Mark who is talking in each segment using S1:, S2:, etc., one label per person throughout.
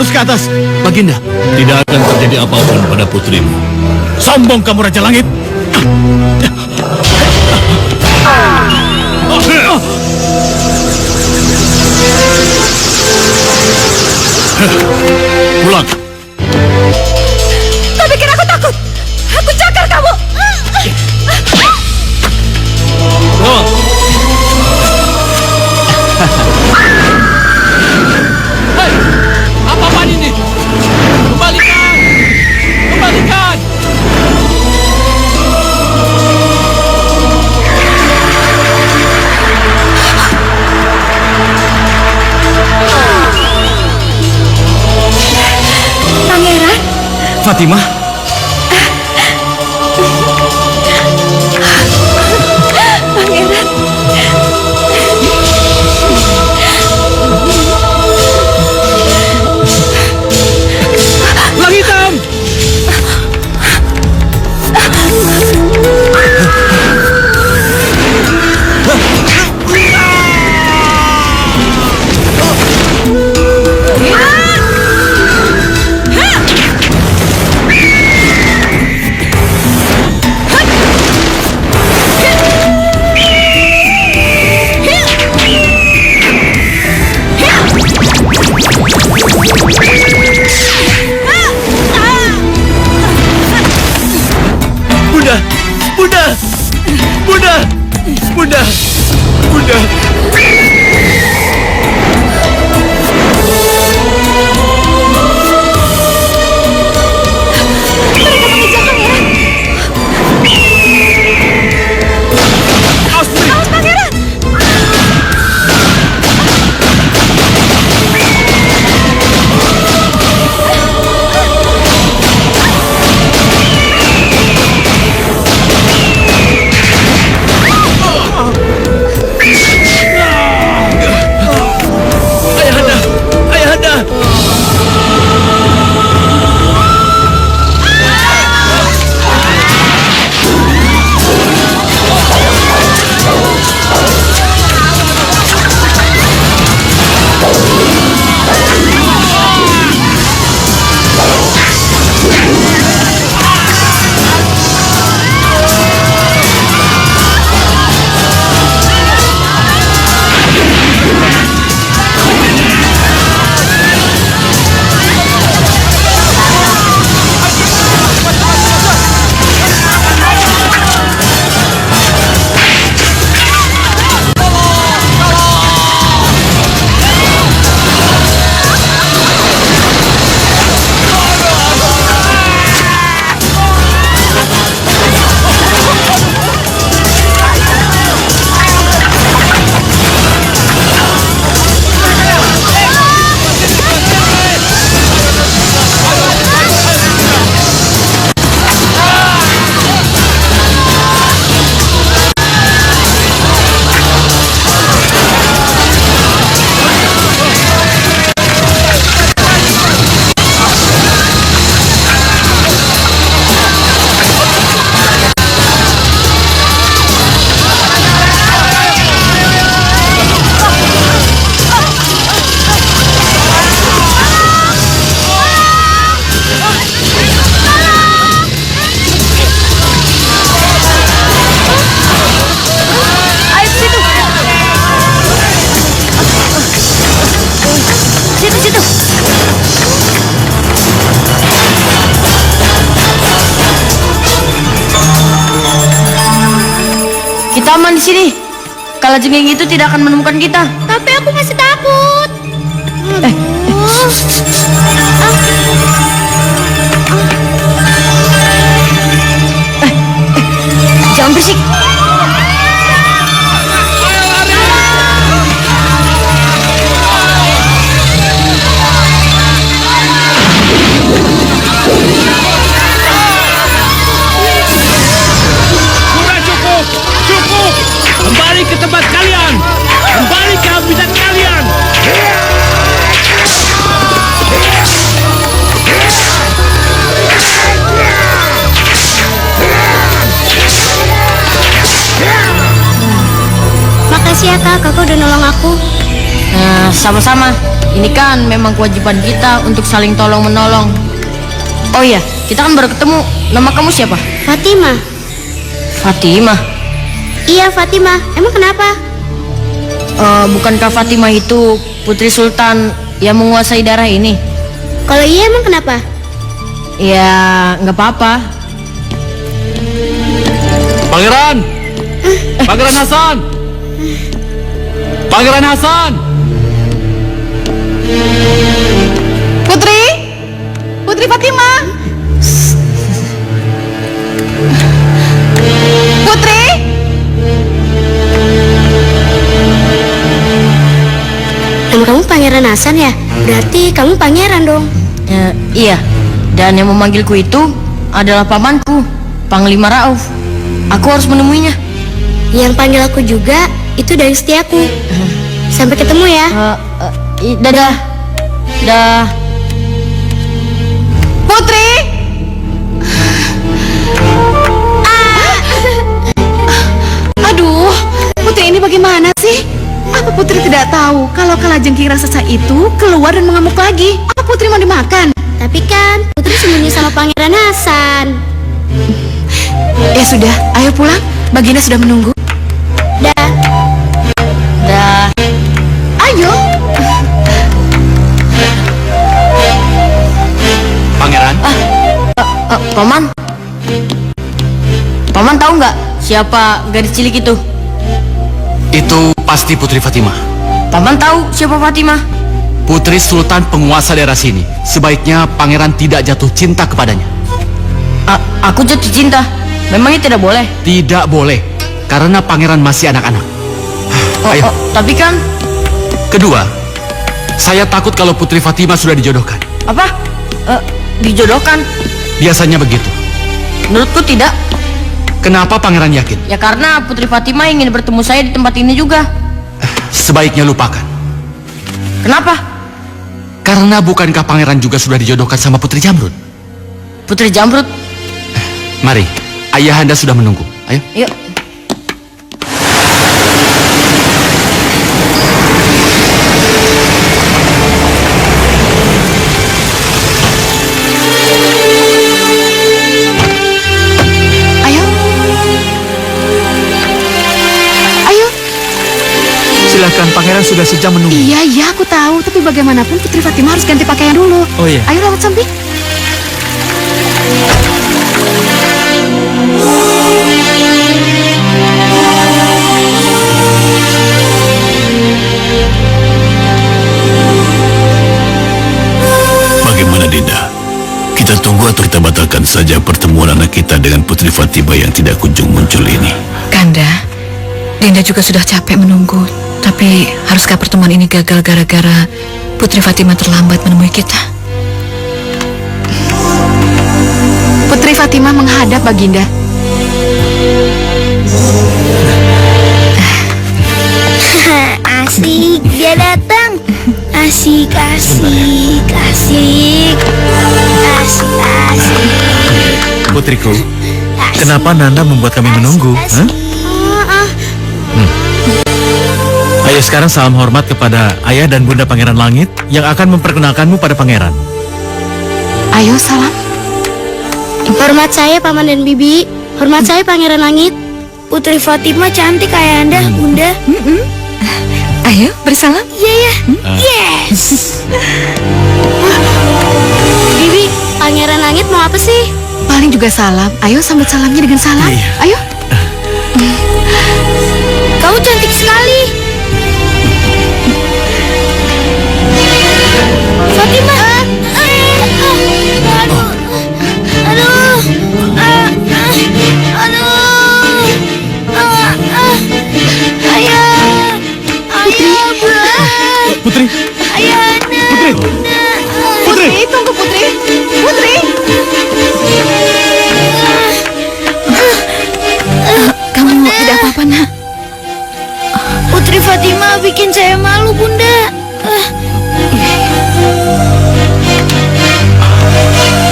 S1: Jurus ke atas.
S2: Baginda, tidak akan terjadi apapun pada putrimu.
S1: Sombong kamu, Raja Langit.
S2: Pulang.
S3: Kau bikin aku takut. Aku cakar kamu.
S2: Oh.
S1: Hei, apa-apaan ini? Kembalikan! Kembalikan!
S3: Pangeran?
S1: Fatimah?
S3: Pangeran?
S1: Lang Hitam! Bunda! Bunda! Bunda! Bunda! Bunda!
S3: Kita aman di sini. Kalajengking itu tidak akan menemukan kita. Tapi aku masih takut. Jangan berisik.
S1: Cukup! Kembali ke tempat kalian! Kembali ke habitat kalian!
S3: Sama-sama. Ini kan memang kewajiban kita untuk saling tolong-menolong. Oh iya, kita kan baru ketemu. Nama kamu siapa?
S4: Fatima.
S3: Fatima.
S4: Iya, Fatima. Emang kenapa?
S3: Bukankah Fatima itu putri sultan yang menguasai daerah ini?
S4: Kalau iya emang kenapa?
S3: Ya, nggak apa-apa.
S1: Pangeran! Pangeran Hasan! Pangeran Hasan!
S5: Putri? Putri Fatima? Putri?
S4: Nama kamu Pangeran Hasan ya? Berarti kamu pangeran dong.
S3: Iya. Dan yang memanggilku itu adalah pamanku, Panglima Rauf. Aku harus menemuinya.
S4: Yang panggil aku juga itu dari setiaku. Sampai ketemu ya.
S3: Dadah. Dah.
S5: Putri? Aduh, Putri ini bagaimana sih? Apa Putri tidak tahu kalau kalajengking raksasa itu keluar dan mengamuk lagi? Apa Putri mau dimakan?
S4: Tapi kan Putri sembunyi sama Pangeran Hasan.
S5: Ya sudah, ayo pulang. Baginda sudah menunggu.
S4: Dah.
S3: Dah.
S5: Ayo.
S1: Pangeran?
S3: Paman. Paman tahu nggak siapa gadis cilik itu?
S1: Itu pasti Putri Fatima.
S3: Paman tahu siapa Fatima?
S1: Putri Sultan penguasa daerah sini. Sebaiknya pangeran tidak jatuh cinta kepadanya.
S3: Aku jatuh cinta. Memangnya tidak boleh?
S1: Tidak boleh, karena pangeran masih anak-anak. Ayo.
S3: Tapi kan
S1: Kedua, saya takut kalau Putri Fatima sudah dijodohkan.
S3: apa? Dijodohkan?
S1: Biasanya begitu.
S3: Menurutku tidak.
S1: Kenapa pangeran yakin?
S3: Ya karena Putri Fatima ingin bertemu saya di tempat ini juga.
S1: Sebaiknya lupakan.
S3: Kenapa?
S1: Karena bukankah pangeran juga sudah dijodohkan sama Putri Jamrud?
S3: Putri Jamrud?
S1: Mari, ayahanda sudah menunggu. Ayo.
S3: Yuk.
S5: Ayo. Ayo.
S1: Silakan, pangeran sudah sejam menunggu.
S5: Iya, aku tahu. Tapi bagaimanapun Putri Fatima harus ganti pakaian dulu.
S1: Oh iya.
S5: Ayo lewat samping.
S2: Bagaimana Dinda? Kita tunggu atau kita batalkan saja pertemuan anak kita dengan Putri Fatima yang tidak kunjung muncul ini?
S6: Kanda, Dinda juga sudah capek menunggu. Tapi haruskah pertemuan ini gagal gara-gara Putri Fatima terlambat menemui kita?
S5: Putri Fatima menghadap Baginda.
S4: Asik, dia datang. Asik, asik, asik. Asik, asik.
S1: Putriku,
S4: Asik.
S1: kenapa Nanda membuat kami menunggu?
S4: Asik.
S1: Ayo sekarang salam hormat kepada ayah dan bunda Pangeran Langit yang akan memperkenalkanmu pada pangeran.
S5: Ayo salam.
S4: Hormat saya Paman dan Bibi. Hormat saya Pangeran Langit. Putri Fatima cantik ayahanda, bunda.
S6: Ayo, bersalam.
S4: Iya ya. Yes. Bibi, Pangeran Langit mau apa sih?
S5: Paling juga salam. Ayo sambut salamnya dengan salam.
S1: Iya.
S5: Ayo.
S4: Kamu cantik sekali. Fatima. Aduh. Aduh. Aduh. Ayah. Ayah,
S1: Putri,
S4: Ayahanda.
S5: Putri, tunggu Putri. Putri.
S6: Kamu tidak apa-apa, nak?
S4: Putri Fatima bikin saya malu, bunda.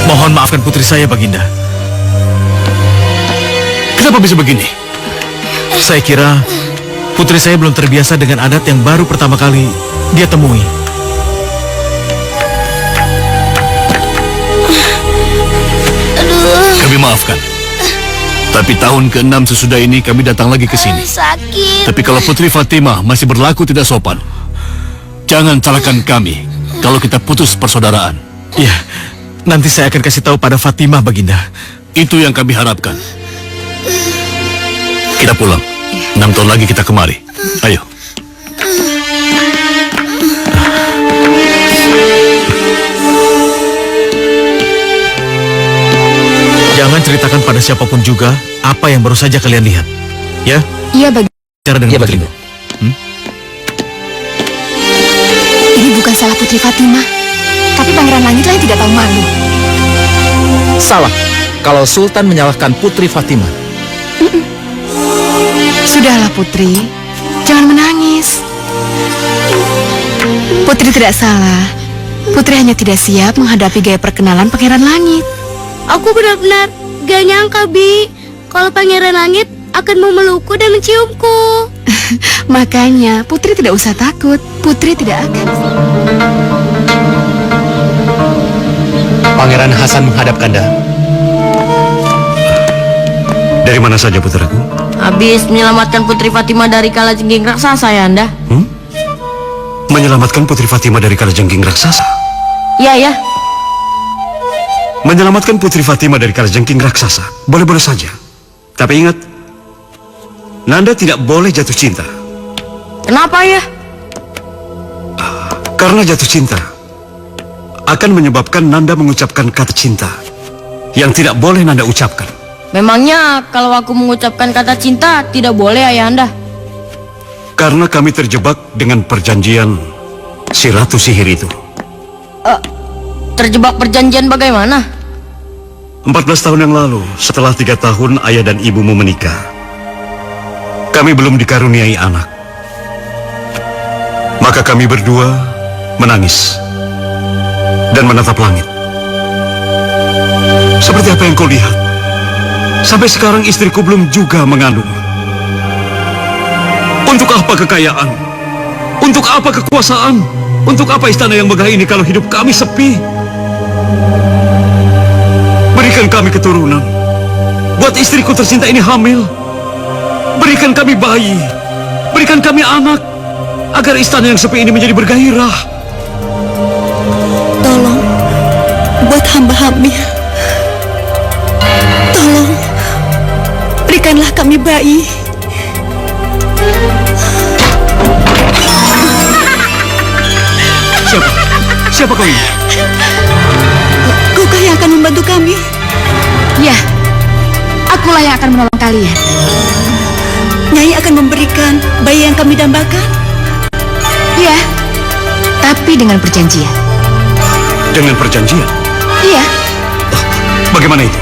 S1: mohon maafkan putri saya, Baginda. Kenapa bisa begini? Saya kira Putri saya belum terbiasa dengan adat yang baru pertama kali dia temui.
S2: Kami maafkan. Tapi tahun ke-6 sesudah ini kami datang lagi ke sini.
S4: Sakit.
S2: Tapi kalau Putri Fatimah masih berlaku tidak sopan, jangan salahkan kami kalau kita putus persaudaraan.
S1: Iya, nanti saya akan kasih tahu pada Fatimah, Baginda.
S2: Itu yang kami harapkan. Kita pulang. 6 tahun lagi kita kemari. Ayo.
S1: Jangan ceritakan pada siapapun juga apa yang baru saja kalian lihat. Ya?
S5: Iya, Baginda.
S1: Cara dengan Putri.
S5: Ini bukan salah Putri Fatimah. Tapi Pangeran Langitlah yang tidak tahu malu.
S7: Salah kalau Sultan menyalahkan Putri Fatimah.
S5: Sudahlah Putri, jangan menangis. Putri tidak salah. Putri hanya tidak siap menghadapi gaya perkenalan Pangeran Langit.
S4: Aku benar-benar gak nyangka, Bi, kalau Pangeran Langit akan memelukku dan menciumku.
S5: Makanya Putri tidak usah takut. Putri tidak akan.
S7: Pangeran Hasan menghadap Kanda.
S2: Dari mana saja putraku?
S3: Habis menyelamatkan Putri Fatimah dari kalajengking raksasa, Ayahanda.
S2: Menyelamatkan Putri Fatimah dari kalajengking raksasa.
S3: Iya, ya.
S2: Menyelamatkan Putri Fatimah dari kalajengking raksasa boleh-boleh saja. Tapi ingat, Nanda tidak boleh jatuh cinta.
S3: Kenapa, ya?
S2: Karena jatuh cinta akan menyebabkan Nanda mengucapkan kata cinta yang tidak boleh Nanda ucapkan.
S3: Memangnya kalau aku mengucapkan kata cinta tidak boleh, Ayahanda?
S2: Karena kami terjebak dengan perjanjian si Ratu Sihir itu.
S3: Terjebak perjanjian bagaimana?
S2: 14 tahun yang lalu, setelah 3 tahun ayah dan ibumu menikah, kami belum dikaruniai anak. Maka kami berdua menangis dan menatap langit. Seperti apa yang kau lihat, sampai sekarang istriku belum juga mengandung. Untuk apa kekayaan? Untuk apa kekuasaan? Untuk apa istana yang megah ini kalau hidup kami sepi? Berikan kami keturunan. Buat istriku tercinta ini hamil. Berikan kami bayi. Berikan kami anak. Agar istana yang sepi ini menjadi bergairah.
S6: Tolong, buat hamba hamil. Tolong, berikanlah kami bayi.
S2: Siapa kau ini?
S6: Kaukah yang akan membantu kami?
S5: Ya, akulah yang akan menolong kalian.
S6: Nyai akan memberikan bayi yang kami dambakan?
S5: Ya, tapi dengan perjanjian.
S2: Dengan perjanjian?
S5: Iya,
S2: Bagaimana itu?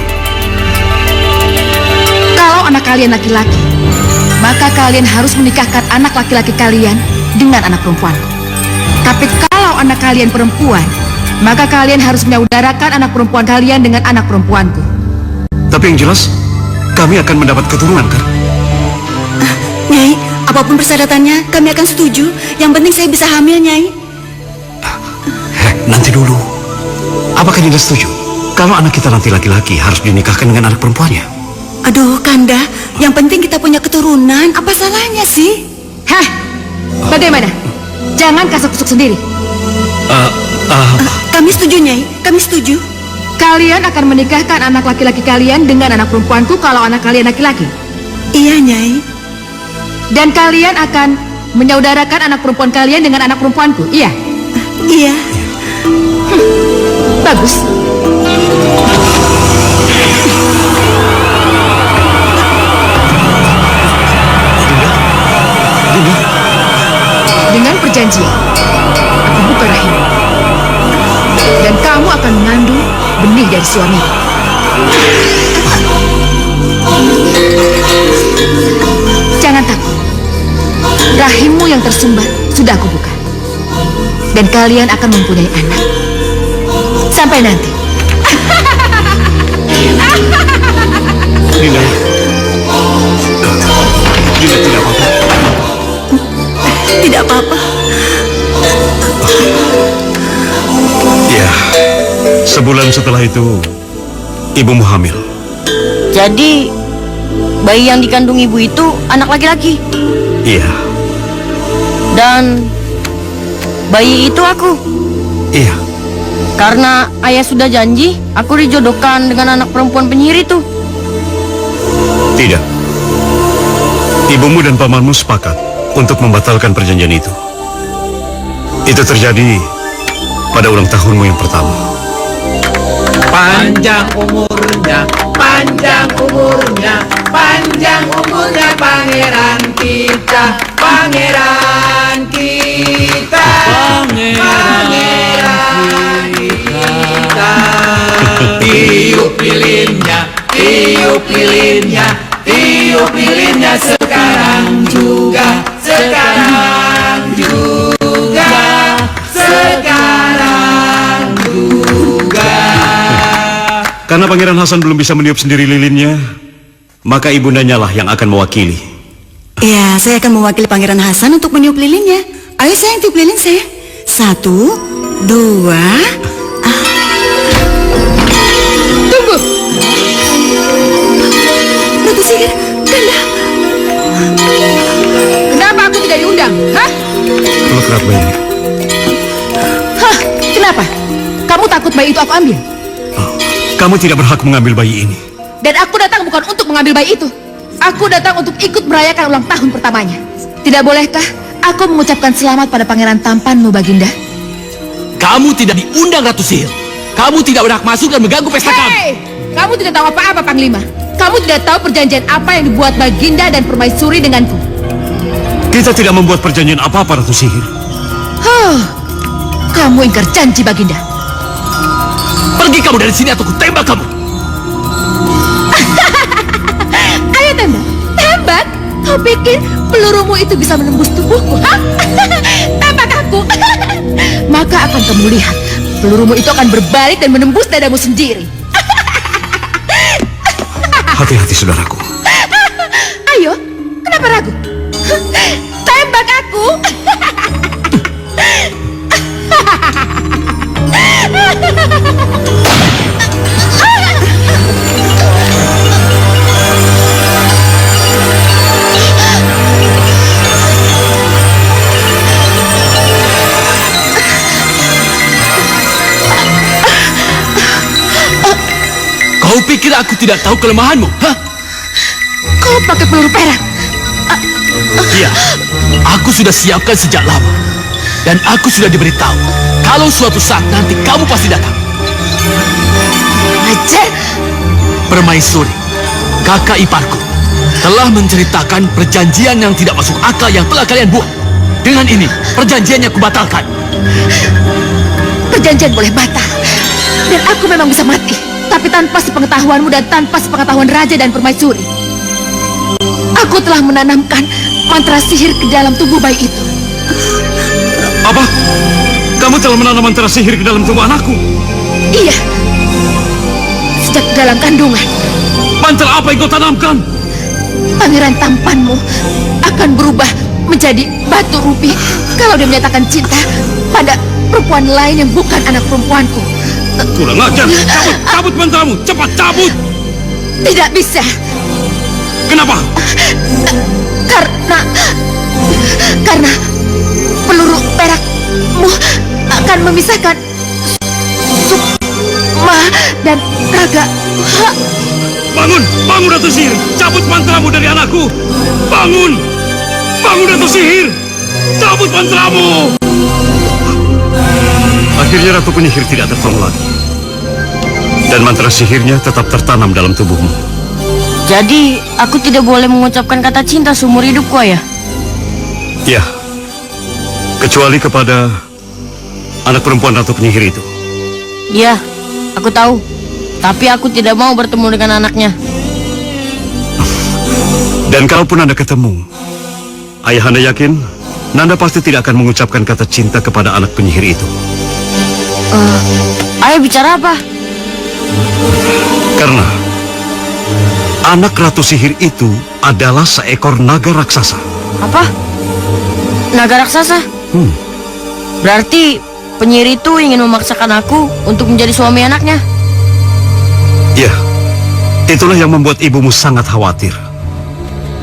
S5: kalau anak kalian laki-laki, maka kalian harus menikahkan anak laki-laki kalian dengan anak perempuanku. Tapi kalau anak kalian perempuan, maka kalian harus menyaudarakan anak perempuan kalian dengan anak perempuanku.
S2: Tapi yang jelas, kami akan mendapat keturunan, kan?
S6: Nyai, apapun persyaratannya, kami akan setuju. Yang penting saya bisa hamil, Nyai.
S2: Nanti dulu. Apakah Dinda setuju? Kalau anak kita nanti laki-laki harus dinikahkan dengan anak perempuannya.
S6: Aduh, Kanda, yang penting kita punya keturunan. Apa salahnya sih?
S5: Hah? Bagaimana? Jangan kasak-kusuk sendiri.
S6: Kami setuju, Nyai. Kami setuju.
S5: Kalian akan menikahkan anak laki-laki kalian dengan anak perempuanku kalau anak kalian laki-laki.
S6: Iya, Nyai.
S5: Dan kalian akan menyaudarakan anak perempuan kalian dengan anak perempuanku. Iya.
S6: Iya.
S5: Bagus. Dengan perjanjian, aku buka rahim. Dan kamu akan mengandung benih dari suami. Jangan takut. Rahimmu yang tersumbat sudah aku buka. Dan kalian akan mempunyai anak. Sampai nanti.
S2: Dinda. Dinda tidak apa-apa.
S6: tidak apa-apa.
S2: Ya, sebulan setelah itu ibumu hamil.
S3: Jadi bayi yang dikandung ibu itu anak laki-laki.
S2: Iya,
S3: Dan bayi itu aku.
S2: iya.
S3: Karena ayah sudah janji, aku dijodohkan dengan anak perempuan penyihir itu.
S2: Tidak. Ibumu dan pamanmu sepakat untuk membatalkan perjanjian itu. Itu terjadi pada ulang tahunmu yang pertama.
S7: Panjang umurnya, panjang umurnya, panjang umurnya pangeran kita, pangeran kita, pangeran kita. Tiup lilinnya, tiup lilinnya, tiup lilinnya sekarang juga, sekarang juga, sekarang juga.
S2: Karena Pangeran Hasan belum bisa meniup sendiri lilinnya, maka ibundanya lah yang akan mewakili.
S8: Ya, saya akan mewakili Pangeran Hasan untuk meniup lilinnya. Ayo sayang, tiup lilin saya. 1, 2.
S5: Tunggu.
S8: Ratu Sihir, Ganda.
S5: Kenapa aku tidak diundang? Hah?
S2: Peluk erat bayi.
S5: Hah? Kenapa? Kamu takut bayi itu aku ambil?
S2: Kamu tidak berhak mengambil bayi ini.
S5: Dan aku datang bukan untuk mengambil bayi itu. Aku datang untuk ikut merayakan ulang tahun pertamanya. Tidak bolehkah aku mengucapkan selamat pada pangeran tampanmu, Baginda?
S7: Kamu tidak diundang, Ratu Sihir. Kamu tidak berhak masuk dan mengganggu pesta kami.
S5: Hei! Kamu tidak tahu apa-apa, Panglima. Kamu tidak tahu perjanjian apa yang dibuat Baginda dan Permaisuri denganku.
S2: Kita tidak membuat perjanjian apa-apa, Ratu Sihir.
S5: Huh. Kamu ingkar janji, Baginda.
S7: Pergi kamu dari sini atau kutembak kamu.
S5: Ayo tembak. Tembak? Kau pikir pelurumu itu bisa menembus tubuhku, ha? Tembak aku. Maka akan kamu lihat, pelurumu itu akan berbalik dan menembus dadamu sendiri.
S2: Hati-hati, saudaraku.
S5: Ayo, kenapa ragu? Tembak aku.
S7: Kau pikir aku tidak tahu kelemahanmu? Hah?
S5: Kau pakai peluru perak.
S7: Iya, aku sudah siapkan sejak lama. Dan aku sudah diberitahu, kalau suatu saat nanti kamu pasti datang.
S5: Ajar.
S7: Permaisuri, kakak iparku, telah menceritakan perjanjian yang tidak masuk akal yang telah kalian buat. Dengan ini, perjanjiannya kubatalkan.
S5: Perjanjian boleh batal. Dan aku memang bisa mati. Tapi tanpa sepengetahuanmu dan tanpa sepengetahuan raja dan permaisuri. Aku telah menanamkan mantra sihir ke dalam tubuh bayi itu.
S2: Apa? Kamu telah menanam mantra sihir ke dalam tubuh anakku?
S5: Iya. Sejak dalam kandungan,
S2: Mantra apa yang kau tanamkan?
S5: pangeran tampanmu akan berubah menjadi batu rubi kalau dia menyatakan cinta pada perempuan lain yang bukan anak perempuanku.
S2: Kurang ajar. Cabut, cabut mantramu. Cepat cabut.
S5: Tidak bisa.
S2: Kenapa?
S5: Karena peluru perakmu akan memisahkan Sukma dan Raga.
S2: Bangun, bangun Ratu Sihir. Cabut mantramu dari anakku. Bangun, bangun Ratu Sihir. Cabut mantramu. Akhirnya Ratu Penyihir tidak tertolong lagi. Dan mantra sihirnya tetap tertanam dalam tubuhmu.
S3: Jadi aku tidak boleh mengucapkan kata cinta seumur hidupku, Ayah.
S2: Ya, kecuali kepada anak perempuan Ratu Penyihir itu.
S3: Iya, aku tahu. Tapi aku tidak mau bertemu dengan anaknya.
S2: Dan kalaupun Anda ketemu, ayah Anda yakin Nanda pasti tidak akan mengucapkan kata cinta kepada anak penyihir itu.
S3: Ayah bicara apa?
S2: Karena anak Ratu Sihir itu adalah seekor naga raksasa.
S3: Apa? naga raksasa. Berarti penyihir itu ingin memaksakan aku untuk menjadi suami anaknya.
S2: Ya, itulah yang membuat ibumu sangat khawatir.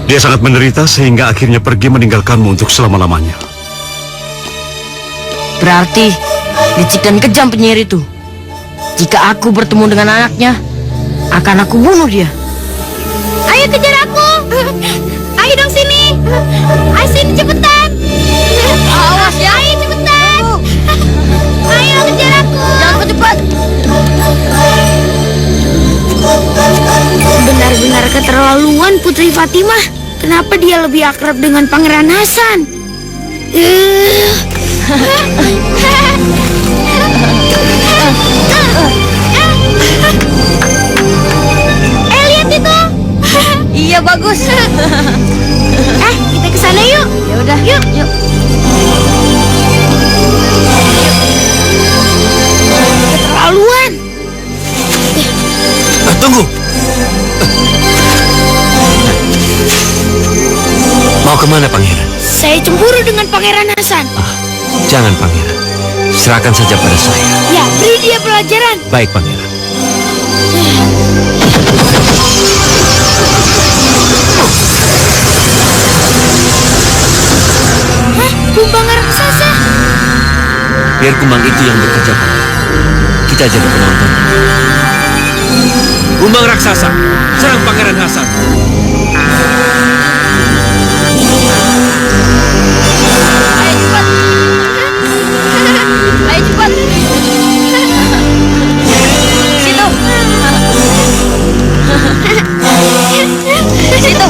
S2: Dia sangat menderita sehingga akhirnya pergi meninggalkanmu untuk selama-lamanya.
S3: Berarti licik dan kejam penyihir itu. Jika aku bertemu dengan anaknya, akan aku bunuh dia.
S4: Ayo kejar aku. Ayo dong sini. Ayo sini cepetan.
S3: Awas ya.
S4: Ayo cepetan. Ayo kejar aku.
S3: Jangan cepat.
S4: Benar-benar keterlaluan Putri Fatimah. Kenapa dia lebih akrab dengan Pangeran Hasan? Lihat itu.
S3: Iya bagus.
S4: Kita ke sana yuk.
S3: Ya udah. Yuk.
S4: Keterlaluan.
S7: Tunggu. Mau kemana, Pangeran?
S4: Saya cemburu dengan Pangeran Hasan.
S7: Jangan, Pangeran. Serahkan saja pada saya.
S4: Ya, beri dia pelajaran.
S7: Baik, Pangeran.
S4: Kumbang raksasa.
S7: Biar kumbang itu yang bekerja, Pangeran. Kita jadi penonton. Kumbang raksasa, serang Pangeran Hasan.
S3: Ayo cepat. Ayo cepat. Situ. Situ.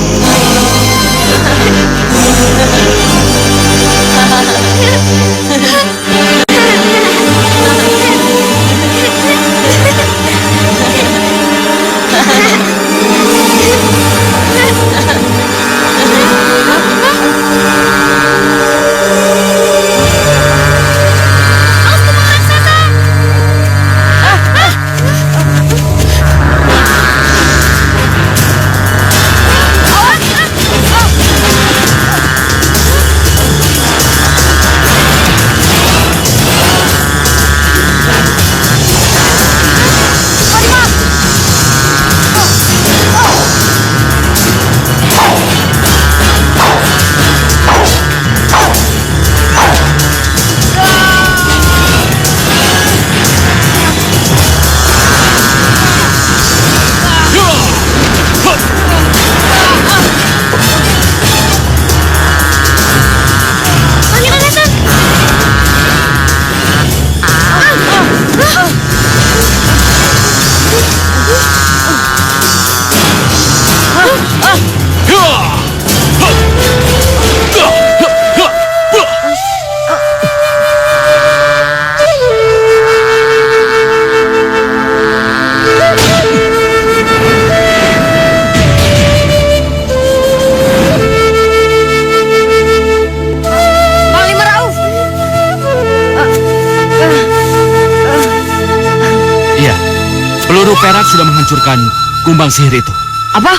S7: Peluru perak sudah menghancurkan kumbang sihir itu.
S3: Apa?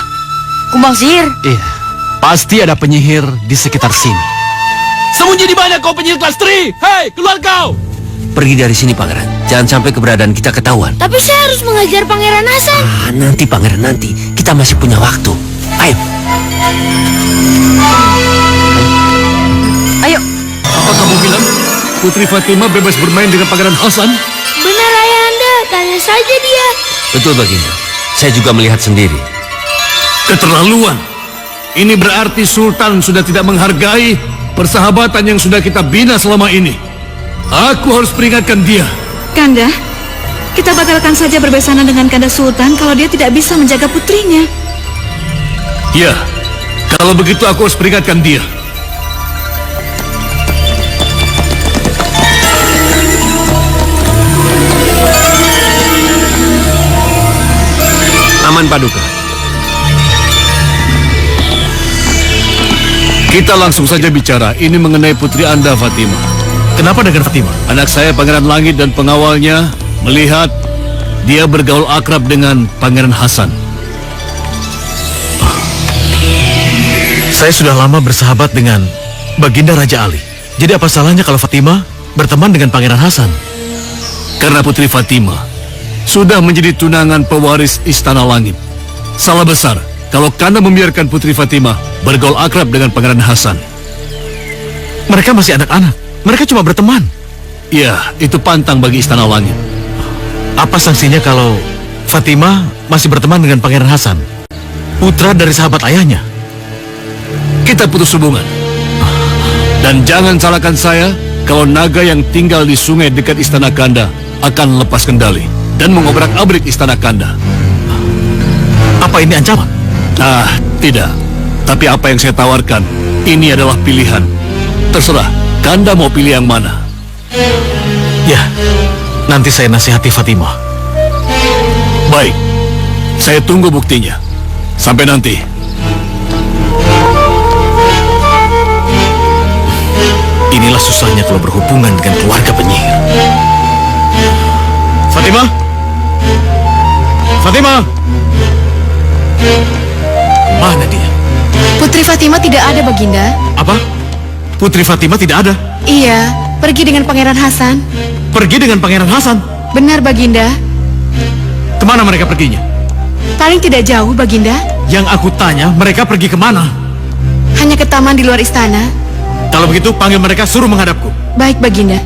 S3: Kumbang sihir?
S7: Iya, pasti ada penyihir di sekitar sini. Sembunyi di mana kau penyihir kelas 3? Hei, keluar kau! Pergi dari sini, Pangeran. Jangan sampai keberadaan kita ketahuan.
S4: Tapi saya harus mengajar Pangeran Hasan.
S7: Nanti, Pangeran, nanti. Kita masih punya waktu. Ayo.
S3: Ayo.
S2: Apa kamu bilang Putri Fatimah bebas bermain dengan Pangeran Hasan?
S4: Benar Ayahanda, tanya saja dia.
S7: Betul, Baginda. Saya juga melihat sendiri.
S2: Keterlaluan. Ini berarti Sultan sudah tidak menghargai persahabatan yang sudah kita bina selama ini. Aku harus peringatkan dia.
S6: Kanda, kita batalkan saja berbesanan dengan Kanda Sultan kalau dia tidak bisa menjaga putrinya.
S2: Ya, kalau begitu aku harus peringatkan dia.
S7: Aman, Paduka.
S2: Kita langsung saja bicara. Ini mengenai putri Anda, Fatimah.
S1: Kenapa dengan Fatimah?
S2: Anak saya Pangeran Langit dan pengawalnya melihat dia bergaul akrab dengan Pangeran Hasan.
S1: Saya sudah lama bersahabat dengan Baginda Raja Ali. Jadi apa salahnya kalau Fatima berteman dengan Pangeran Hasan?
S2: Karena Putri Fatima sudah menjadi tunangan pewaris Istana Langit. Salah besar kalau Kanda membiarkan Putri Fatima bergaul akrab dengan Pangeran Hasan.
S1: Mereka masih anak-anak. Mereka cuma berteman.
S2: Ya, itu pantang bagi Istana Langit.
S1: Apa sanksinya kalau Fatima masih berteman dengan Pangeran Hasan, putra dari sahabat ayahnya?
S2: Kita putus hubungan. Dan jangan salahkan saya kalau naga yang tinggal di sungai dekat Istana Kanda akan lepas kendali dan mengobrak-abrik Istana Kanda.
S1: Apa ini ancaman?
S2: Ah, tidak. Tapi apa yang saya tawarkan, ini adalah pilihan. Terserah, Kanda mau pilih yang mana.
S1: Ya, nanti saya nasihati Fatima.
S2: Baik, saya tunggu buktinya. Sampai nanti.
S1: Inilah susahnya kalau berhubungan dengan keluarga penyihir. Fatima? Fatima? Mana dia?
S5: Putri Fatima tidak ada, Baginda.
S1: Apa? Putri Fatima tidak ada?
S5: Iya, pergi dengan Pangeran Hasan.
S1: Pergi dengan Pangeran Hasan?
S5: Benar, Baginda.
S1: Kemana mereka perginya?
S5: Paling tidak jauh, Baginda.
S1: Yang aku tanya, mereka pergi kemana?
S5: Hanya ke taman di luar istana.
S1: Kalau begitu, panggil mereka, suruh menghadapku.
S5: Baik, Baginda.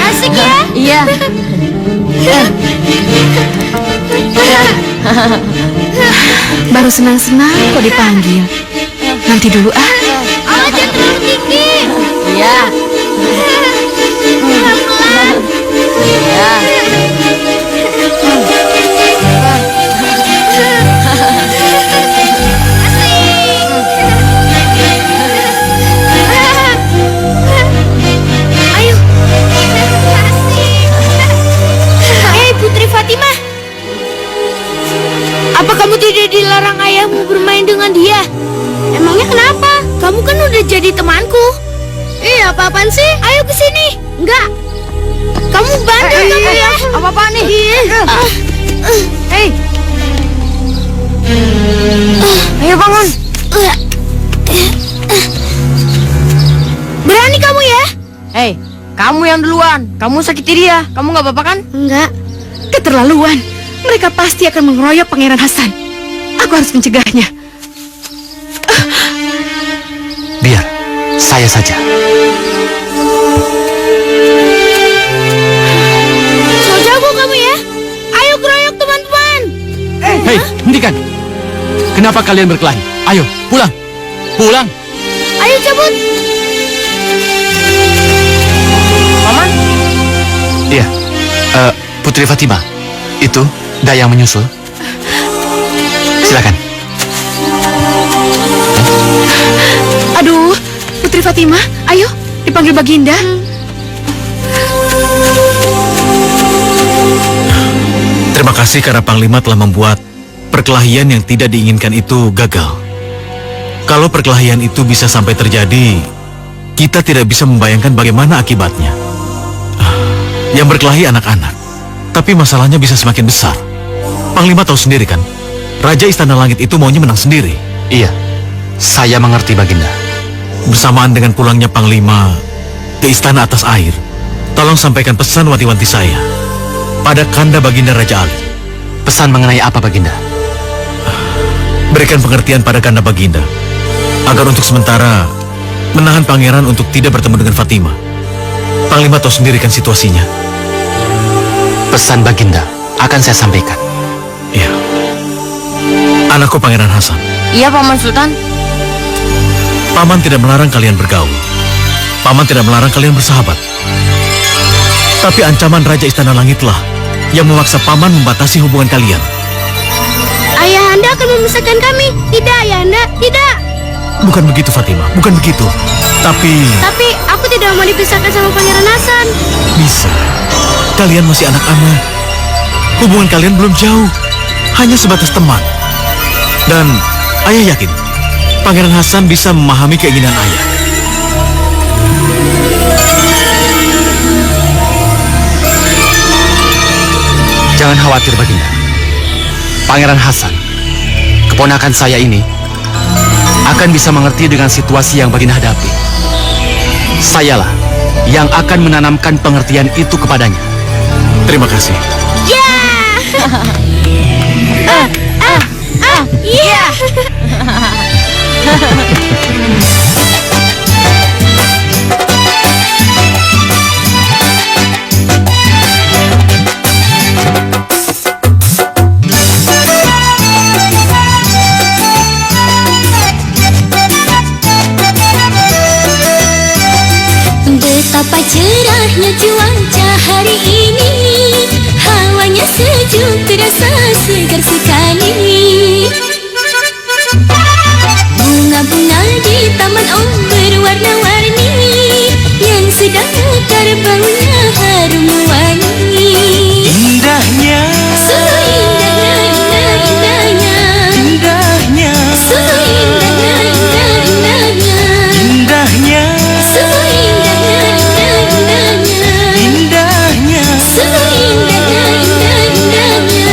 S4: Asik ya?
S3: Iya.
S5: Baru senang-senang kok dipanggil. Nanti dulu ah.
S4: Oh, jangan terlalu tinggi.
S3: Iya.
S4: Pelan-pelan.
S3: Iya.
S4: Ayo. Hei, Putri Fatimah. Apa kamu tidak dilarang ayahmu bermain dengan dia? Emangnya kenapa? Kamu kan udah jadi temanku. Iya, apa-apaan sih? Ayo ke sini. Enggak. Kamu bandel kamu ya.
S3: Apa-apaan nih?
S4: Hei.
S3: Ayo bangun.
S4: Berani kamu ya?
S3: Hei, kamu yang duluan. Kamu sakiti dia. Kamu nggak apa-apa kan?
S4: Enggak.
S5: Keterlaluan. Mereka pasti akan mengeroyok Pangeran Hasan. Aku harus mencegahnya.
S7: Biar saya saja.
S4: So jago kamu ya. Ayo keroyok teman-teman.
S7: Hei, hentikan. Kenapa kalian berkelahi? Ayo, pulang. Pulang.
S4: Ayo cabut.
S3: Paman?
S7: Iya. Putri Fatima. Itu Dayang menyusul. Silakan.
S5: Aduh, Putri Fatima, ayo dipanggil Baginda.
S1: Terima kasih karena Panglima telah membuat perkelahian yang tidak diinginkan itu gagal. Kalau perkelahian itu bisa sampai terjadi, kita tidak bisa membayangkan bagaimana akibatnya. Yang berkelahi anak-anak, tapi masalahnya bisa semakin besar. Panglima tahu sendiri kan, Raja Istana Langit itu maunya menang sendiri.
S7: Iya, saya mengerti Baginda.
S1: Bersamaan dengan pulangnya Panglima ke Istana Atas Air, tolong sampaikan pesan wanti-wanti saya pada Kanda Baginda Raja Ali.
S7: Pesan mengenai apa Baginda?
S1: Berikan pengertian pada Kanda Baginda agar untuk sementara menahan pangeran untuk tidak bertemu dengan Fatima. Panglima tahu sendiri kan situasinya.
S7: Pesan Baginda akan saya sampaikan.
S1: Iya. Anakku Pangeran Hasan.
S3: Iya, Paman Sultan.
S1: Paman tidak melarang kalian bergaul. Paman tidak melarang kalian bersahabat. Tapi ancaman Raja Istana Langitlah yang memaksa Paman membatasi hubungan kalian.
S4: Ayahanda akan memisahkan kami. Tidak, Ayahanda, tidak.
S1: Bukan begitu, Fatima. Bukan begitu. Tapi
S4: Aku tidak mau dipisahkan sama Pangeran Hasan.
S1: bisa. Kalian masih anak-anak. Hubungan kalian belum jauh. Hanya sebatas teman. Dan ayah yakin Pangeran Hasan bisa memahami keinginan ayah.
S7: Jangan khawatir, Baginda. Pangeran Hasan, keponakan saya ini, akan bisa mengerti dengan situasi yang Baginda hadapi. Sayalah yang akan menanamkan pengertian itu kepadanya.
S1: Terima kasih.
S4: Iya. Betapa cerahnya cuaca hari ini, hawanya sejuk terasa segar sekali. Bunga-bunga di taman berwarna-warni, yang sedang mekar baunya harum wangi.
S9: Indahnya,
S4: Sungguh indahnya,
S9: indahnya,
S4: sungguh indahnya,
S9: indahnya,
S4: sungguh
S9: indahnya.
S4: sungguh indahnya.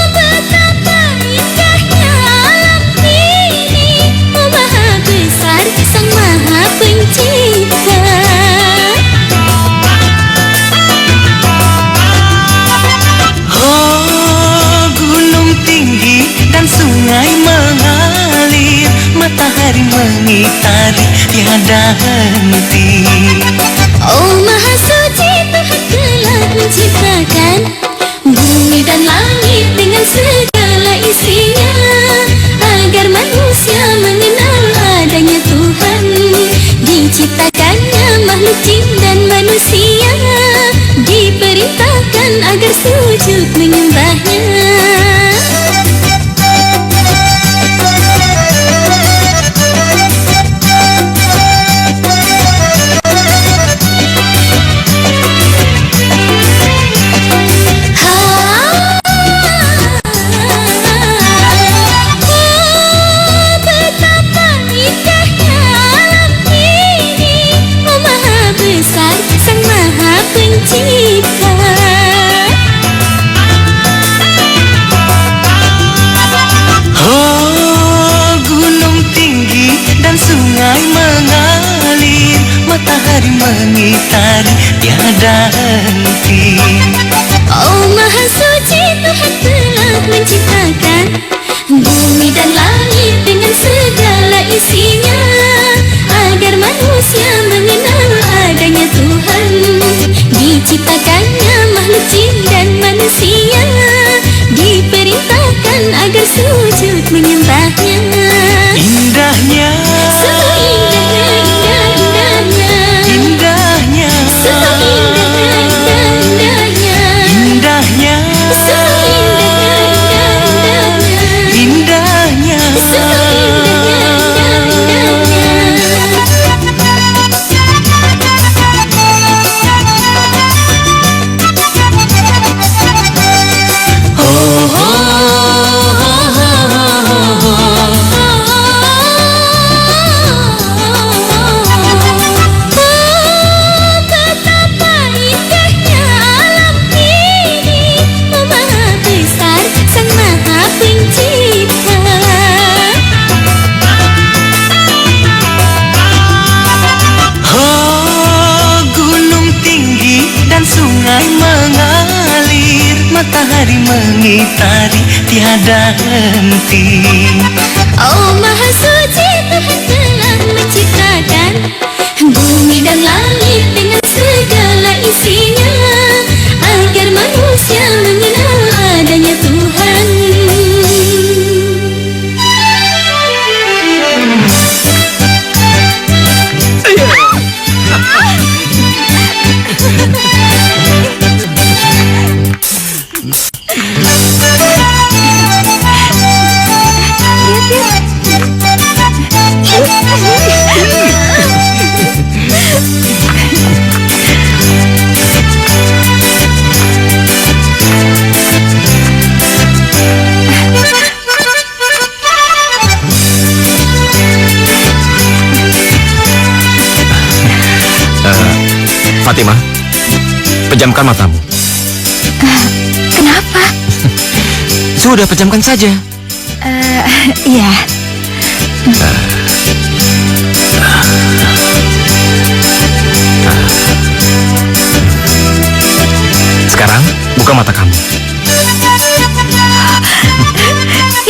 S4: Betapa indahnya alam ini, oh maha besar sang maha pencipta.
S9: Oh, gunung tinggi dan sungai mengalir, matahari mengitari tiada henti.
S4: Oh maha suci Tuhan telah menciptakan bumi dan langit dengan segala isinya, agar manusia mengenal adanya Tuhan. Diciptakannya makhluk jin dan manusia, diperintahkan agar sujud menyembahnya. Betapa indahnya alam ini, oh maha besar sang maha pencipta.
S9: Oh, gunung tinggi dan sungai mengalir, matahari mengitari tiada henti.
S4: Oh maha suci Tuhan telah menciptakan bumi dan langit dengan segala isinya, agar manusia mengenal adanya Tuhan. Diciptakannya makhluk jin dan manusia, diperintahkan agar sujud menyembahnya.
S9: Indahnya,
S4: Sungguh indahnya,
S9: indahnya,
S4: sungguh indahnya,
S9: indahnya,
S4: sungguh
S9: indahnya.
S4: Betapa indahnya alam ini, oh maha besar sang maha pencipta.
S9: Oh, gunung tinggi dan sungai mengalir, matahari mengitari tiada henti.
S4: Oh maha suci Tuhan telah menciptakan bumi dan langit dengan segala isinya, agar manusia mengenal adanya Tuhan.
S7: Fatimah, pejamkan matamu.
S6: Kenapa?
S7: Sudah, pejamkan saja.
S6: Iya.
S7: Sekarang, buka mata kamu.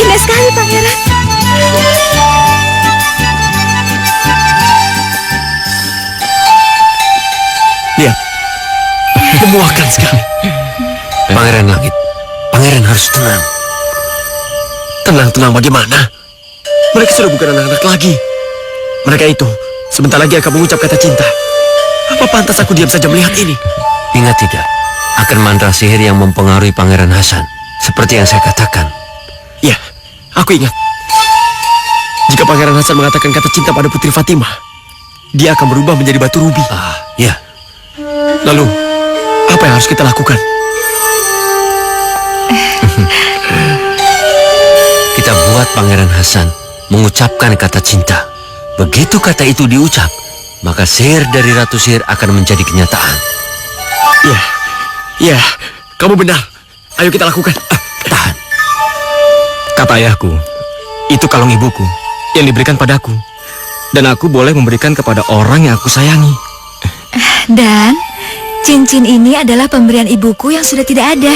S6: Indah sekali, Pangeran.
S7: Lihat, memuakkan sekali. Pangeran Langit, pangeran harus tenang. Tenang bagaimana? Mereka sudah bukan anak-anak lagi. Mereka itu sebentar lagi akan mengucap kata cinta. Apa pantas aku diam saja melihat ini?
S10: Ingat tidak, akan mantra sihir yang mempengaruhi Pangeran Hasan, seperti yang saya katakan.
S7: Ya, aku ingat. Jika Pangeran Hasan mengatakan kata cinta pada Putri Fatimah, dia akan berubah menjadi batu rubi.
S10: Ya.
S7: Lalu, apa yang harus kita lakukan?
S10: Kita buat Pangeran Hasan mengucapkan kata cinta. Begitu kata itu diucap, maka sihir dari Ratu Sihir akan menjadi kenyataan.
S7: Ya, kamu benar. Ayo kita lakukan.
S10: Tahan.
S7: Kata ayahku, itu kalung ibuku yang diberikan padaku. Dan aku boleh memberikan kepada orang yang aku sayangi.
S6: Dan cincin ini adalah pemberian ibuku yang sudah tidak ada.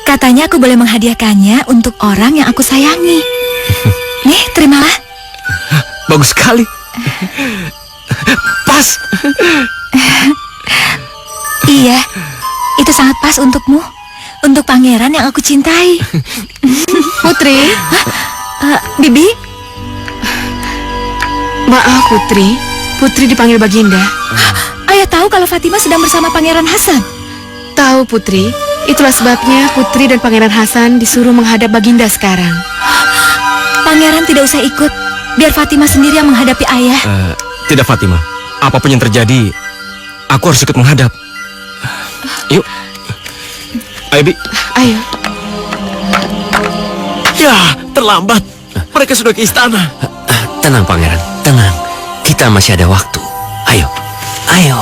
S6: Katanya aku boleh menghadiahkannya untuk orang yang aku sayangi. Nih, terimalah.
S7: Bagus sekali. Pas.
S6: Iya, itu sangat pas untukmu. Untuk pangeran yang aku cintai.
S5: Putri,
S6: Bibi?
S5: maaf Putri. Putri dipanggil Baginda.
S6: Ayah tahu kalau Fatimah sedang bersama Pangeran Hasan.
S5: Tahu Putri, itulah sebabnya Putri dan Pangeran Hasan disuruh menghadap Baginda sekarang.
S6: Pangeran tidak usah ikut. Biar Fatimah sendiri yang menghadapi ayah.
S7: Tidak Fatimah, apapun yang terjadi, aku harus ikut menghadap. Yuk. Ayo Bi.
S5: Ayo.
S7: Ya, terlambat. Mereka sudah ke istana.
S10: Tenang Pangeran, tenang. Kita masih ada waktu. Ayo.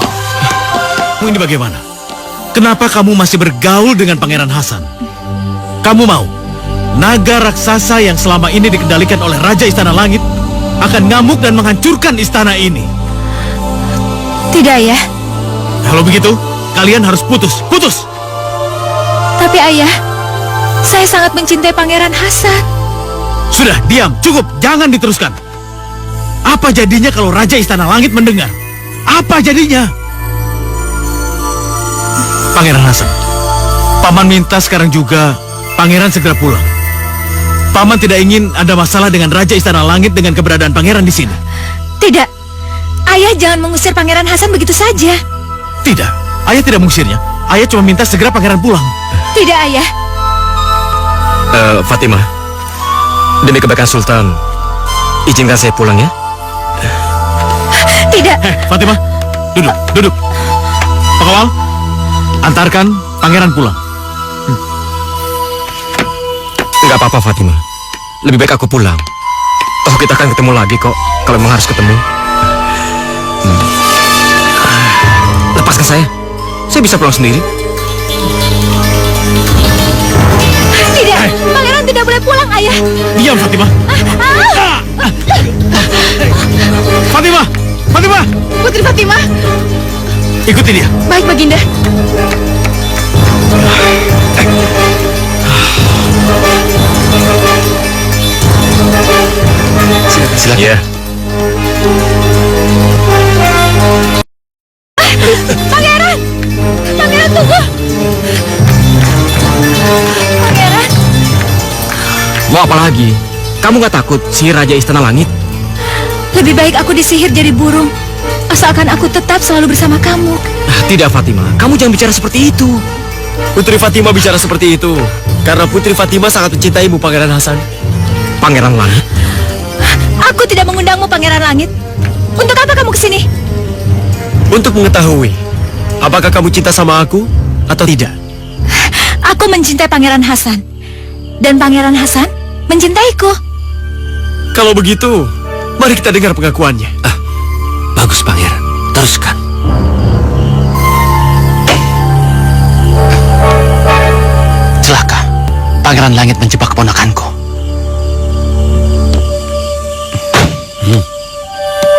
S1: Ini bagaimana? Kenapa kamu masih bergaul dengan Pangeran Hasan? Kamu mau naga raksasa yang selama ini dikendalikan oleh Raja Istana Langit akan ngamuk dan menghancurkan istana ini?
S6: Tidak, ayah.
S1: Kalau begitu, kalian harus putus.
S6: Tapi ayah, saya sangat mencintai Pangeran Hasan.
S1: Sudah, diam, cukup, jangan diteruskan. Apa jadinya kalau Raja Istana Langit mendengar? Apa jadinya? Pangeran Hasan, Paman minta sekarang juga Pangeran segera pulang. Paman tidak ingin ada masalah dengan Raja Istana Langit dengan keberadaan Pangeran di sini.
S6: Tidak, ayah jangan mengusir Pangeran Hasan begitu saja.
S1: Tidak, ayah tidak mengusirnya. Ayah cuma minta segera Pangeran pulang.
S6: Tidak, ayah.
S7: Fatimah, demi kebaikan Sultan, izinkan saya pulang ya.
S6: Tidak.
S1: Fatimah, duduk. Pengawal, antarkan Pangeran pulang.
S7: Enggak apa-apa Fatimah, lebih baik aku pulang. Toh kita akan ketemu lagi kok, kalau memang harus ketemu. Lepaskan saya bisa pulang sendiri.
S6: Tidak, Pangeran tidak boleh pulang, ayah.
S1: Diam, Fatimah. Fatimah.
S5: Putri Fatimah.
S1: Ikuti dia.
S5: Baik Baginda.
S7: Silakan. Ya.
S6: Pangeran tunggu. Pangeran.
S7: Mau apa lagi? Kamu gak takut sihir Raja Istana Langit?
S6: Lebih baik aku disihir jadi burung, asalkan aku tetap selalu bersama kamu.
S7: Tidak Fatimah, kamu jangan bicara seperti itu. Putri Fatimah bicara seperti itu karena Putri Fatimah sangat mencintaimu, Pangeran Hasan. Pangeran Langit?
S6: Aku tidak mengundangmu, Pangeran Langit. Untuk apa kamu kesini?
S7: Untuk mengetahui apakah kamu cinta sama aku atau tidak.
S6: Aku mencintai Pangeran Hasan, dan Pangeran Hasan mencintaiku.
S7: Kalau begitu, mari kita dengar pengakuannya.
S10: Bagus Pangeran, teruskan.
S7: Pangeran Langit menjebak keponakanku.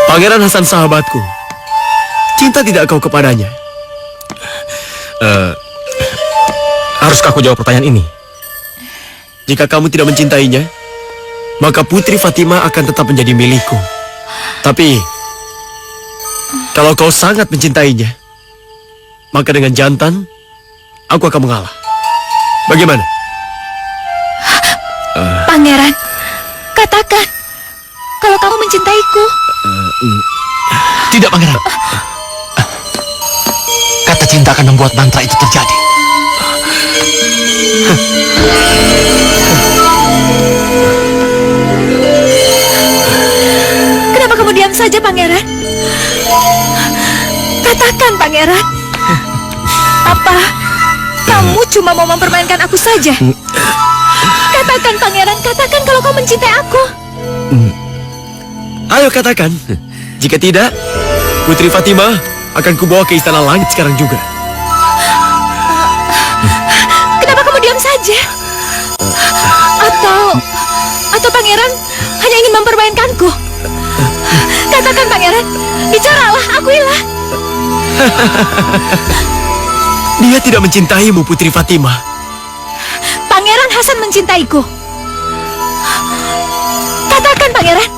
S2: Pangeran Hasan sahabatku, cinta tidak kau kepadanya?
S1: Haruskah aku jawab pertanyaan ini?
S2: Jika kamu tidak mencintainya, maka Putri Fatimah akan tetap menjadi milikku. Tapi, kalau kau sangat mencintainya, maka dengan jantan, aku akan mengalah. Bagaimana?
S6: Pangeran, katakan kalau kamu mencintaiku.
S7: Tidak, Pangeran. Kata cinta akan membuat mantra itu terjadi.
S6: Kenapa kamu diam saja, Pangeran? Katakan, Pangeran. Apa kamu cuma mau mempermainkan aku saja? Katakan, Pangeran, katakan kalau kau mencintai aku.
S2: Ayo katakan. Jika tidak, Putri Fatimah akan kubawa ke Istana Langit sekarang juga.
S6: Kenapa kamu diam saja? Atau Pangeran hanya ingin mempermainkanku? Katakan, Pangeran, bicaralah, akuilah.
S2: Dia tidak mencintaimu, Putri Fatimah.
S6: Pangeran Hasan mencintaiku. Katakan, Pangeran.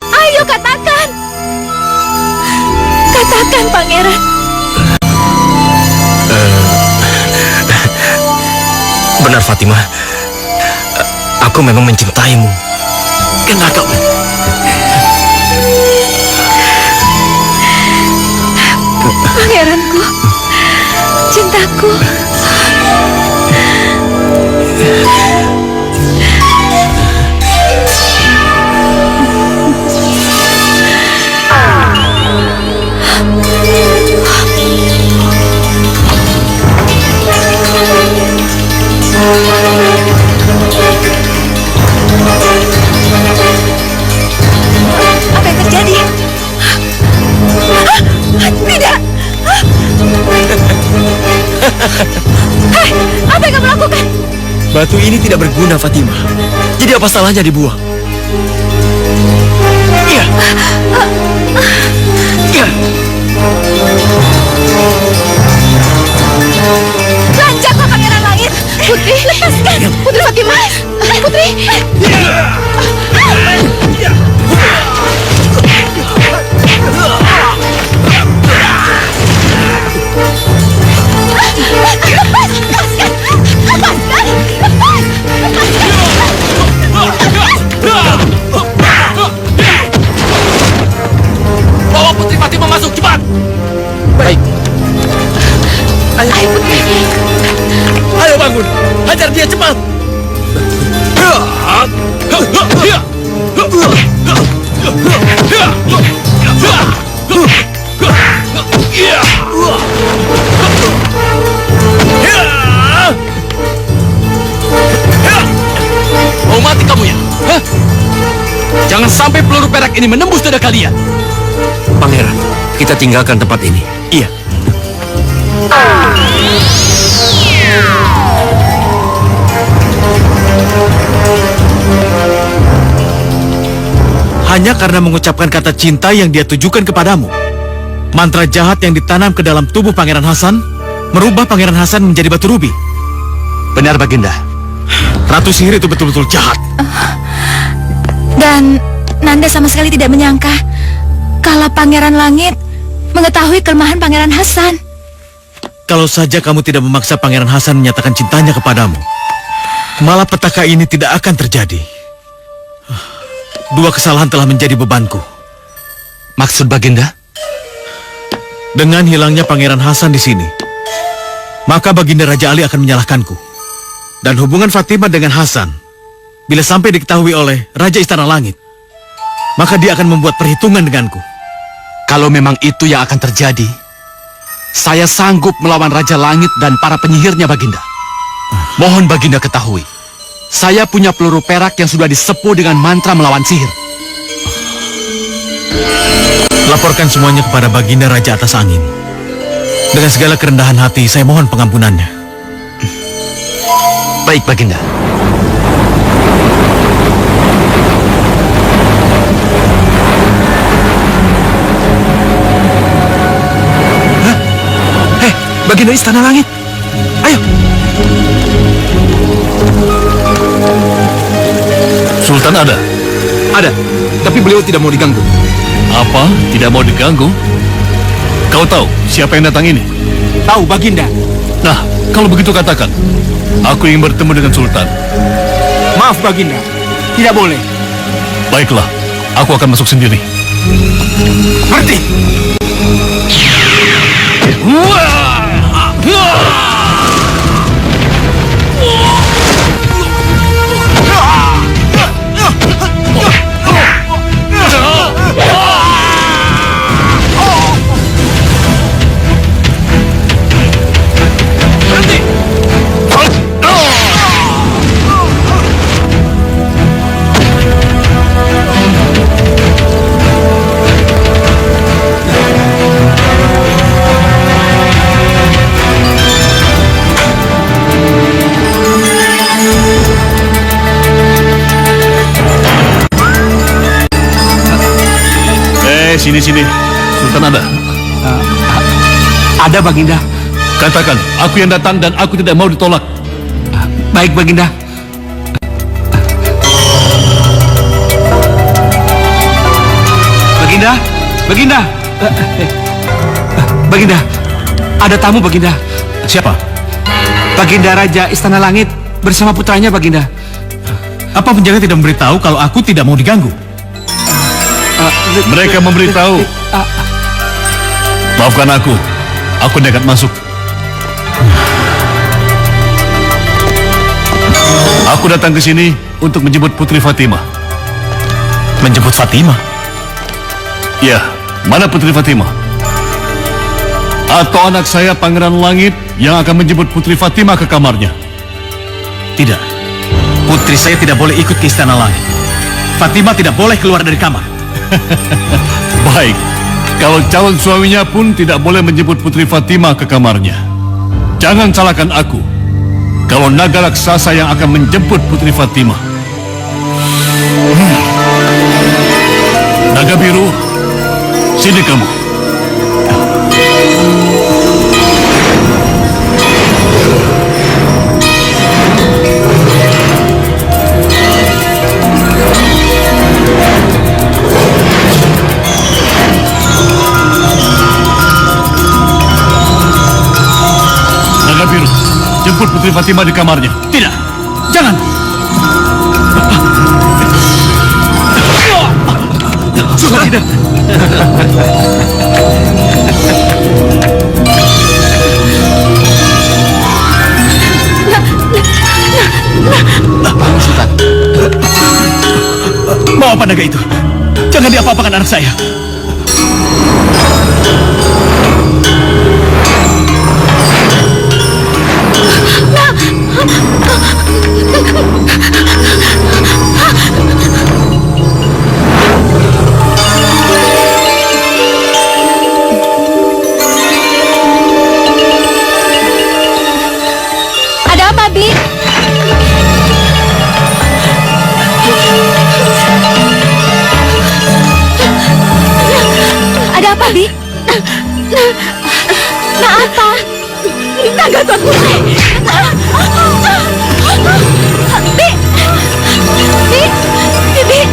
S6: Ayo katakan. Katakan, Pangeran.
S1: Benar, Fatimah. Aku memang mencintaimu.
S2: Kenapa?
S6: Pangeranku, cintaku. Apa yang terjadi? Tidak! Hei, apa yang kamu lakukan?
S2: Batu ini tidak berguna, Fatimah. Jadi apa salahnya dibuang? Iya. Iya.
S6: Lanjaklah, Pangeran Langit. Putri, lepaskan. Putri Fatimah. Putri.
S7: Bawa Putri Fatimah masuk, cepat!
S2: Baik.
S6: Ayo, Putri.
S2: Ayo bangun. Hajar dia cepat.
S7: Mau mati kamu ya? Hah? Jangan sampai peluru perak ini menembus dada kalian.
S10: Pangeran, kita tinggalkan tempat ini.
S2: Iya. Hanya karena mengucapkan kata cinta yang dia tujukan kepadamu, mantra jahat yang ditanam ke dalam tubuh Pangeran Hasan merubah Pangeran Hasan menjadi batu rubi.
S7: Benar, Baginda.
S2: Ratu sihir itu betul-betul jahat.
S6: Dan Nanda sama sekali tidak menyangka kalau Pangeran Langit mengetahui kelemahan Pangeran Hasan.
S2: Kalau saja kamu tidak memaksa Pangeran Hasan menyatakan cintanya kepadamu, malapetaka ini tidak akan terjadi. Dua kesalahan telah menjadi bebanku.
S7: Maksud Baginda?
S2: Dengan hilangnya Pangeran Hasan di sini, maka Baginda Raja Ali akan menyalahkanku. Dan hubungan Fatimah dengan Hasan, bila sampai diketahui oleh Raja Istana Langit, maka dia akan membuat perhitungan denganku.
S7: Kalau memang itu yang akan terjadi, saya sanggup melawan Raja Langit dan para penyihirnya, Baginda. Mohon Baginda ketahui, saya punya peluru perak yang sudah disepuh dengan mantra melawan sihir.
S2: Laporkan semuanya kepada Baginda Raja Atas Angin. Dengan segala kerendahan hati, saya mohon pengampunannya.
S7: Baik, Baginda.
S1: Baginda Istana Langit. Ayo.
S2: Sultan ada?
S7: Ada, tapi beliau tidak mau diganggu.
S2: Apa? Tidak mau diganggu? Kau tahu siapa yang datang ini?
S7: Tahu, Baginda.
S2: Nah, kalau begitu katakan. Aku ingin bertemu dengan Sultan.
S7: Maaf, Baginda. Tidak boleh.
S2: Baiklah, aku akan masuk sendiri.
S7: Berhenti.
S2: Sini. Sultan ada?
S7: Ada, Baginda.
S2: Katakan, aku yang datang dan aku tidak mau ditolak.
S7: Baik, Baginda. Baginda. Baginda, ada tamu, Baginda.
S1: Siapa?
S7: Baginda Raja Istana Langit bersama putranya, Baginda.
S1: Apa penjaga tidak memberitahu kalau aku tidak mau diganggu?
S2: Mereka memberitahu. Maafkan aku nekat masuk. Aku datang ke sini untuk menjemput Putri Fatimah.
S1: Menjemput Fatimah?
S2: Ya, mana Putri Fatimah? Atau anak saya Pangeran Langit yang akan menjemput Putri Fatimah ke kamarnya?
S1: Tidak. Putri saya tidak boleh ikut ke Istana Langit. Fatimah tidak boleh keluar dari kamar.
S2: Baik, kalau calon suaminya pun tidak boleh menjemput Putri Fatimah ke kamarnya. Jangan salahkan aku kalau naga raksasa yang akan menjemput Putri Fatimah. Naga biru, sini kamu. Biru, jemput Putri Fatimah di kamarnya.
S1: Tidak, jangan.
S7: Tidak. Sultan.
S1: Mau apa naga itu? Jangan diapa-apakan anak saya.
S6: Ada apa, Bi? Ada apa, Bi? Nah, apa? Naga Tuan Putri.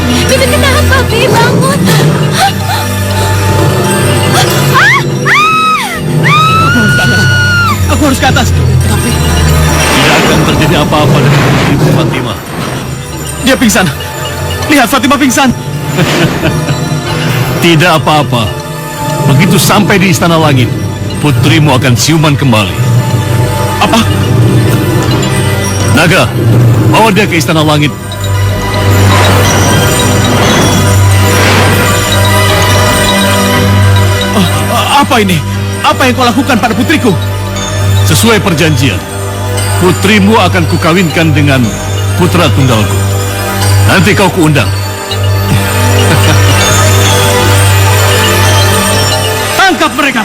S6: Bibi kenapa, Bi? Bangun.
S1: Aku harus ke atas.
S2: Tapi tidak akan terjadi apa-apa dengan Putri Fatimah.
S1: Dia pingsan. Lihat, Fatimah pingsan.
S2: Tidak apa-apa. Begitu sampai di Istana Langit, putrimu akan siuman kembali.
S1: Apa?
S2: Naga, bawa dia ke Istana Langit.
S1: Apa ini? Apa yang kau lakukan pada putriku?
S2: Sesuai perjanjian, putrimu akan kukawinkan dengan putra tunggalku. Nanti kau kuundang.
S1: Tangkap mereka!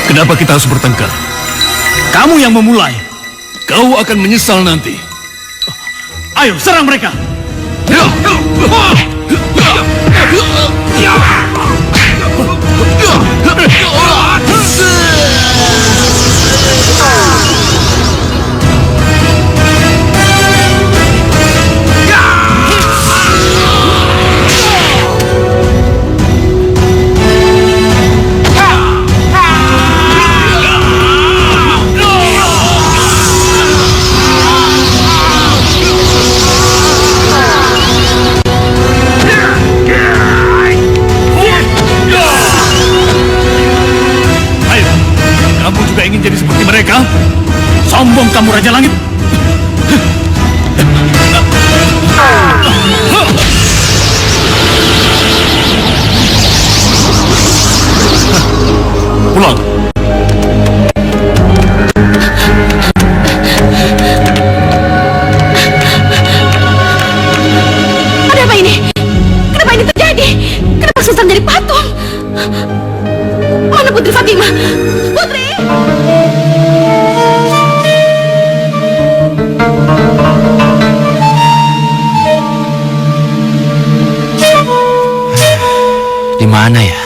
S2: Kenapa kita harus bertengkar?
S1: Kamu yang memulai.
S2: Kau akan menyesal nanti.
S1: Ayo, serang mereka!
S2: Ya! Ayo, kamu juga ingin jadi seperti mereka? Sombong kamu, Raja Langit! Pulang.
S4: Ada apa ini? Kenapa ini terjadi? Kenapa Sultan jadi patung? Mana Putri Fatimah? Putri!
S7: Di mana ya?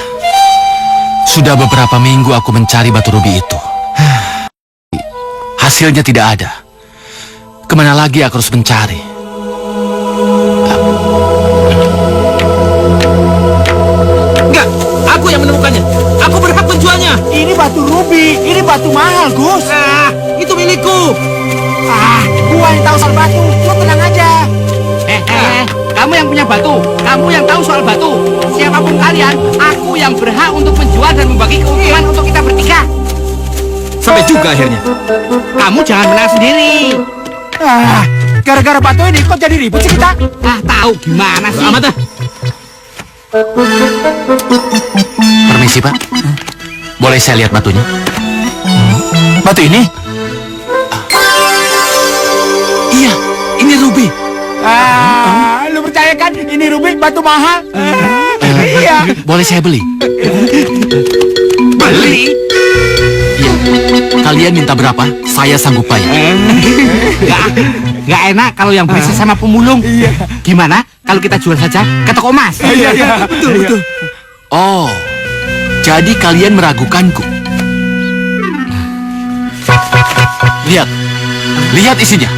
S7: Sudah beberapa minggu aku mencari batu rubi itu. Hasilnya tidak ada. Kemana lagi aku harus mencari?
S11: Enggak, aku yang menemukannya. Aku berhak menjualnya. Ini batu rubi, ini batu mahal, Gus. Itu milikku. Gua yang tahu soal batu. Lo tenang aja. Kamu yang punya batu, kamu yang tahu soal batu. Siapapun kalian, aku yang berhak untuk menjual dan membagi keuntungan untuk kita bertiga.
S7: Sampai juga akhirnya.
S11: Kamu jangan menang sendiri. Gara-gara batu ini kok jadi ribut sih kita? Tahu gimana sih? Amat dah.
S7: Permisi, Pak. Boleh saya lihat batunya?
S11: Batu ini?
S7: Iya, ini rubi.
S11: Lu percaya kan ini rubi batu mahal? Iya.
S7: Boleh saya beli?
S11: Beli?
S7: Iya. Kalian minta berapa? Saya sanggup bayar.
S11: Nggak enak kalau yang beli sama pemulung. Gimana kalau kita jual saja ke toko emas? Iya. Betul.
S7: Oh, jadi kalian meragukanku. Lihat. Lihat isinya.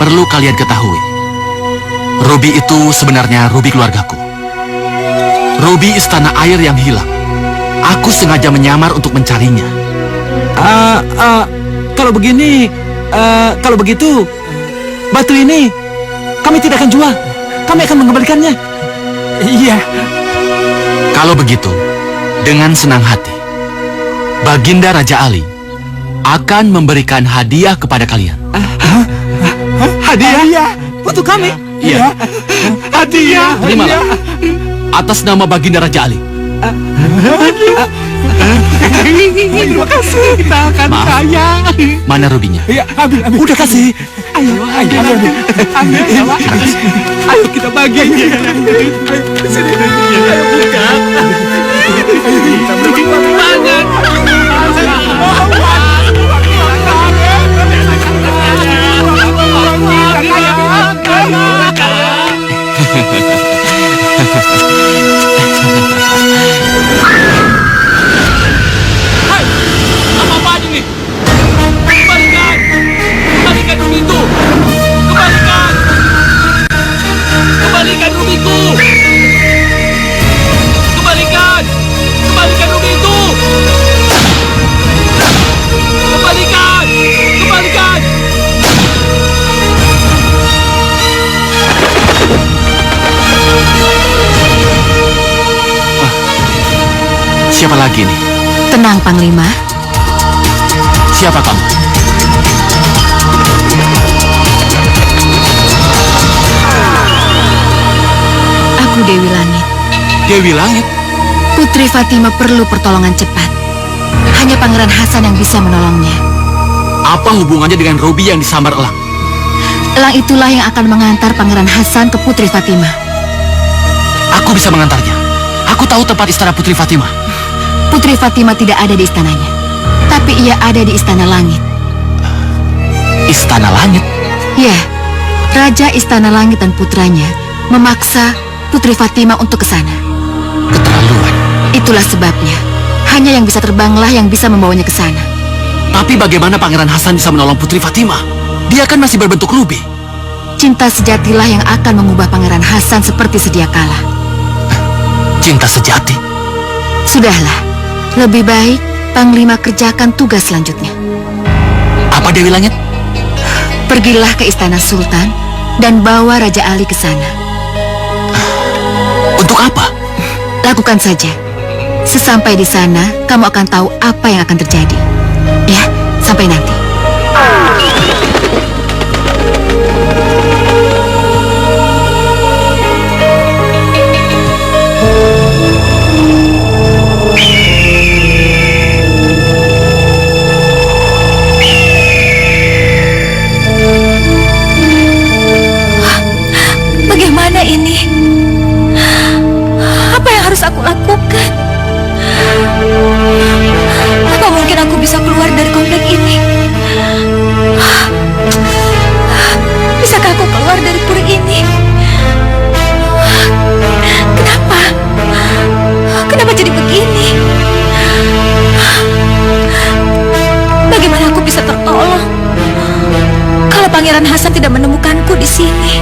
S7: Perlu kalian ketahui, rubi itu sebenarnya rubi keluargaku. Rubi istana air yang hilang. Aku sengaja menyamar untuk mencarinya.
S11: Kalau begitu, batu ini kami tidak akan jual. Kami akan mengembalikannya. Iya.
S7: Kalau begitu, dengan senang hati, Baginda Raja Ali akan memberikan hadiah kepada kalian.
S11: Hadiah untuk kami.
S7: Iya.
S11: Hadiah.
S7: Terimalah. Atas nama Baginda Raja Ali.
S11: Terima kasih. Kita akan
S7: Maaf.
S11: kaya.
S7: Mana rubinya?
S11: Ya, ambil. Udah kasih. Ayo. Ambil. Ayo kita bagi. Ayo, sini. Ayo buka. Kita berbuat banget.
S7: Apa-apaan ini? Kembalikan! Kembalikan rubi itu! Kembalikan! Kembalikan rubiku! Kembalikan! Kembalikan rubi itu! Kembalikan! Kembalikan! Siapa lagi nih?
S5: Tenang, Panglima.
S7: Siapa kamu?
S5: Aku Dewi Langit.
S7: Dewi Langit?
S5: Putri Fatimah perlu pertolongan cepat. Hanya Pangeran Hasan yang bisa menolongnya.
S7: Apa hubungannya dengan rubi yang disambar elang?
S5: Elang itulah yang akan mengantar Pangeran Hasan ke Putri Fatimah.
S7: Aku bisa mengantarnya. Aku tahu tempat istana Putri Fatimah.
S5: Putri Fatimah tidak ada di istananya, tapi ia ada di Istana Langit.
S7: Istana Langit?
S5: Ya, Raja Istana Langit dan putranya memaksa Putri Fatima untuk ke sana.
S7: Keterlaluan.
S5: Itulah sebabnya, hanya yang bisa terbanglah yang bisa membawanya ke sana.
S7: Tapi bagaimana Pangeran Hasan bisa menolong Putri Fatima? Dia kan masih berbentuk rubi.
S5: Cinta sejatilah yang akan mengubah Pangeran Hasan seperti sedia kala.
S7: Cinta sejati?
S5: Sudahlah, lebih baik Panglima kerjakan tugas selanjutnya.
S7: Apa Dewi Langit?
S5: Pergilah ke Istana Sultan dan bawa Raja Ali ke sana.
S7: Untuk apa?
S5: Lakukan saja. Sesampai di sana, kamu akan tahu apa yang akan terjadi. Ya, sampai nanti.
S6: Bagaimana ini? Apa yang harus aku lakukan? Apa mungkin aku bisa keluar dari komplek ini? Bisakah aku keluar dari puri ini? Kenapa? Kenapa jadi begini? Bagaimana aku bisa tertolong kalau Pangeran Hasan tidak menemukanku di sini?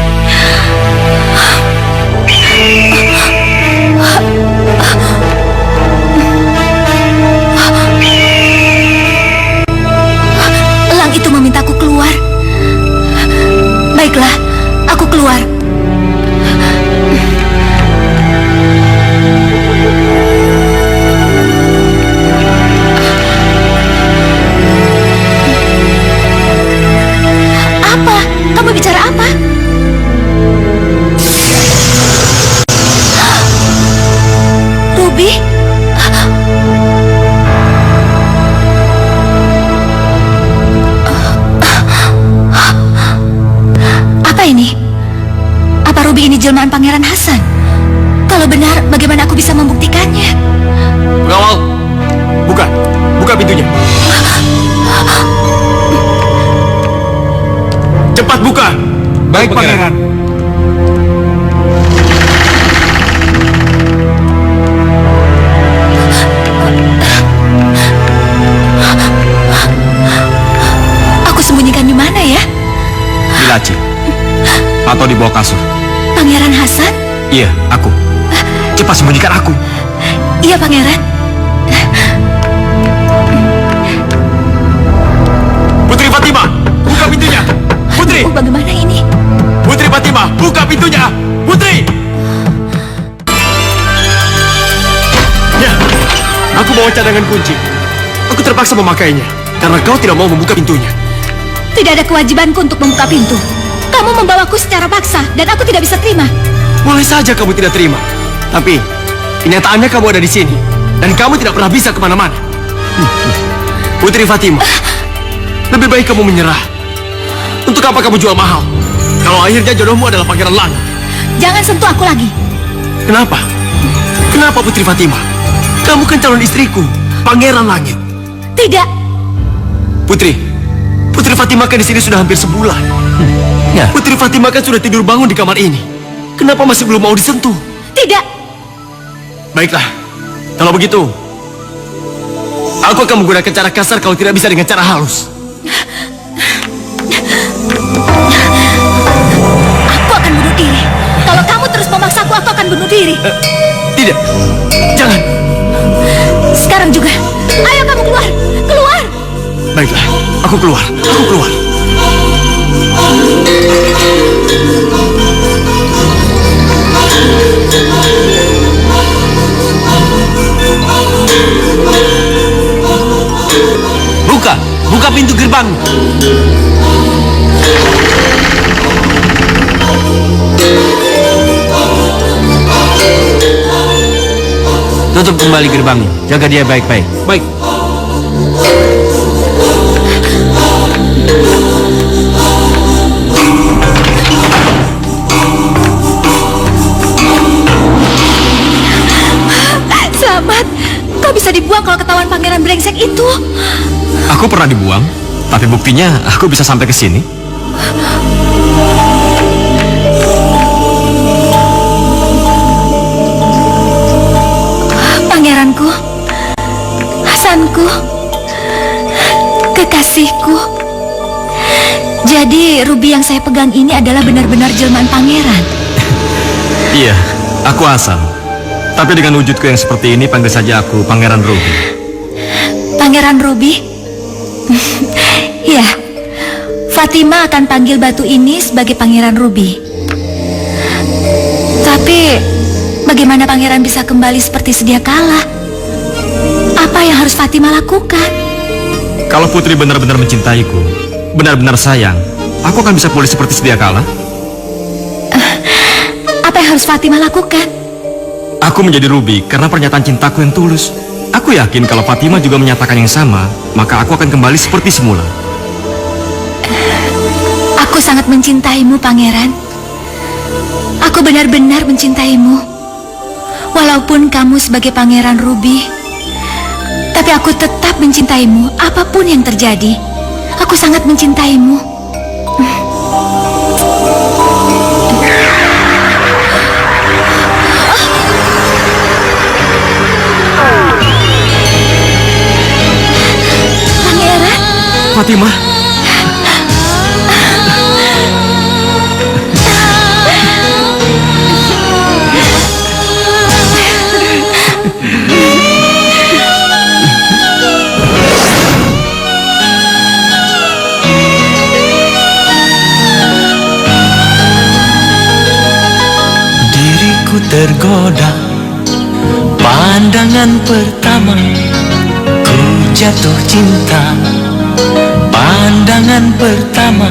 S6: Elang itu memintaku keluar. Baiklah, aku keluar. Apa? Kamu bicara apa? Ruby? Apa ini? Apa Ruby ini jelmaan Pangeran Hasan? Kalau benar, bagaimana aku bisa membuktikannya?
S7: Pengawal, buka pintunya. Cepat buka.
S11: Baik, Pangeran.
S6: Aku sembunyikan di mana ya?
S7: Di laci. Atau di bawah kasur.
S6: Pangeran Hasan?
S7: Iya, aku. Cepat sembunyikan aku.
S6: Iya, Pangeran.
S7: Putri Fatima, buka pintunya. Putri!
S6: Oh, bagaimana ini?
S7: Putri Fatima, buka pintunya. Putri! Ya, aku bawa cadangan kunci. Aku terpaksa memakainya karena kau tidak mau membuka pintunya.
S6: Tidak ada kewajibanku untuk membuka pintu. Kamu membawaku secara paksa dan aku tidak bisa terima.
S7: Boleh saja kamu tidak terima, tapi kenyataannya kamu ada di sini dan kamu tidak pernah bisa kemana-mana. Putri Fatima, lebih baik kamu menyerah. Untuk apa kamu jual mahal kalau akhirnya jodohmu adalah Pangeran Langit?
S6: Jangan sentuh aku lagi.
S7: Kenapa? Kenapa Putri Fatima? Kamu kan calon istriku, Pangeran Langit.
S6: Tidak.
S7: Putri Fatima kan di sini sudah hampir sebulan. Ya. Putri Fatima kan sudah tidur bangun di kamar ini. Kenapa masih belum mau disentuh?
S6: Tidak.
S7: Baiklah, kalau begitu, aku akan menggunakan cara kasar kalau tidak bisa dengan cara halus.
S6: Aku akan bunuh diri. Kalau kamu terus memaksaku, aku akan bunuh diri.
S7: Tidak, jangan.
S6: Sekarang juga. Ayo kamu keluar. Keluar.
S7: Baiklah, aku keluar. Aku keluar. Buka pintu gerbang. Tutup kembali gerbangnya. Jaga dia baik-baik. Baik.
S6: Selamat. Kau bisa dibuang kalau ketahuan pangeran brengsek itu.
S7: Aku pernah dibuang, tapi buktinya aku bisa sampai ke sini.
S6: kekasihku. Jadi rubi yang saya pegang ini adalah benar-benar jelmaan pangeran.
S7: Iya, aku Hasan. Tapi dengan wujudku yang seperti ini, panggil saja aku Pangeran Ruby.
S6: Pangeran Ruby? Ya, Fatima akan panggil batu ini sebagai Pangeran Ruby. Tapi bagaimana pangeran bisa kembali seperti sedia kala? Apa yang harus Fatima lakukan?
S7: Kalau putri benar-benar mencintaiku, benar-benar sayang, aku akan bisa pulih seperti sedia kala.
S6: Apa yang harus Fatima lakukan?
S7: Aku menjadi Ruby karena pernyataan cintaku yang tulus. Aku yakin kalau Fatima juga menyatakan yang sama, maka aku akan kembali seperti semula.
S6: Aku sangat mencintaimu, pangeran. Aku benar-benar mencintaimu. Walaupun kamu sebagai Pangeran Ruby, tapi aku tetap mencintaimu apapun yang terjadi. Aku sangat mencintaimu. Pangeran?
S7: Fatima.
S9: Tergoda pandangan pertama, ku jatuh cinta pandangan pertama.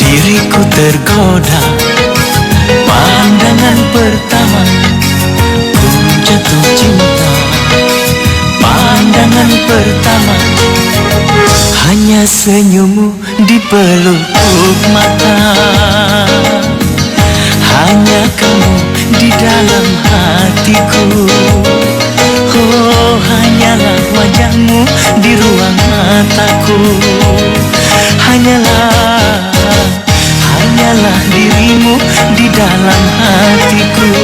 S9: Diriku tergoda pandangan pertama, ku jatuh cinta pandangan pertama. Hanya senyummu di pelupuk mata, hanya kamu di dalam hatiku. Oh, hanyalah wajahmu di ruang mataku. Hanyalah dirimu di dalam hatiku.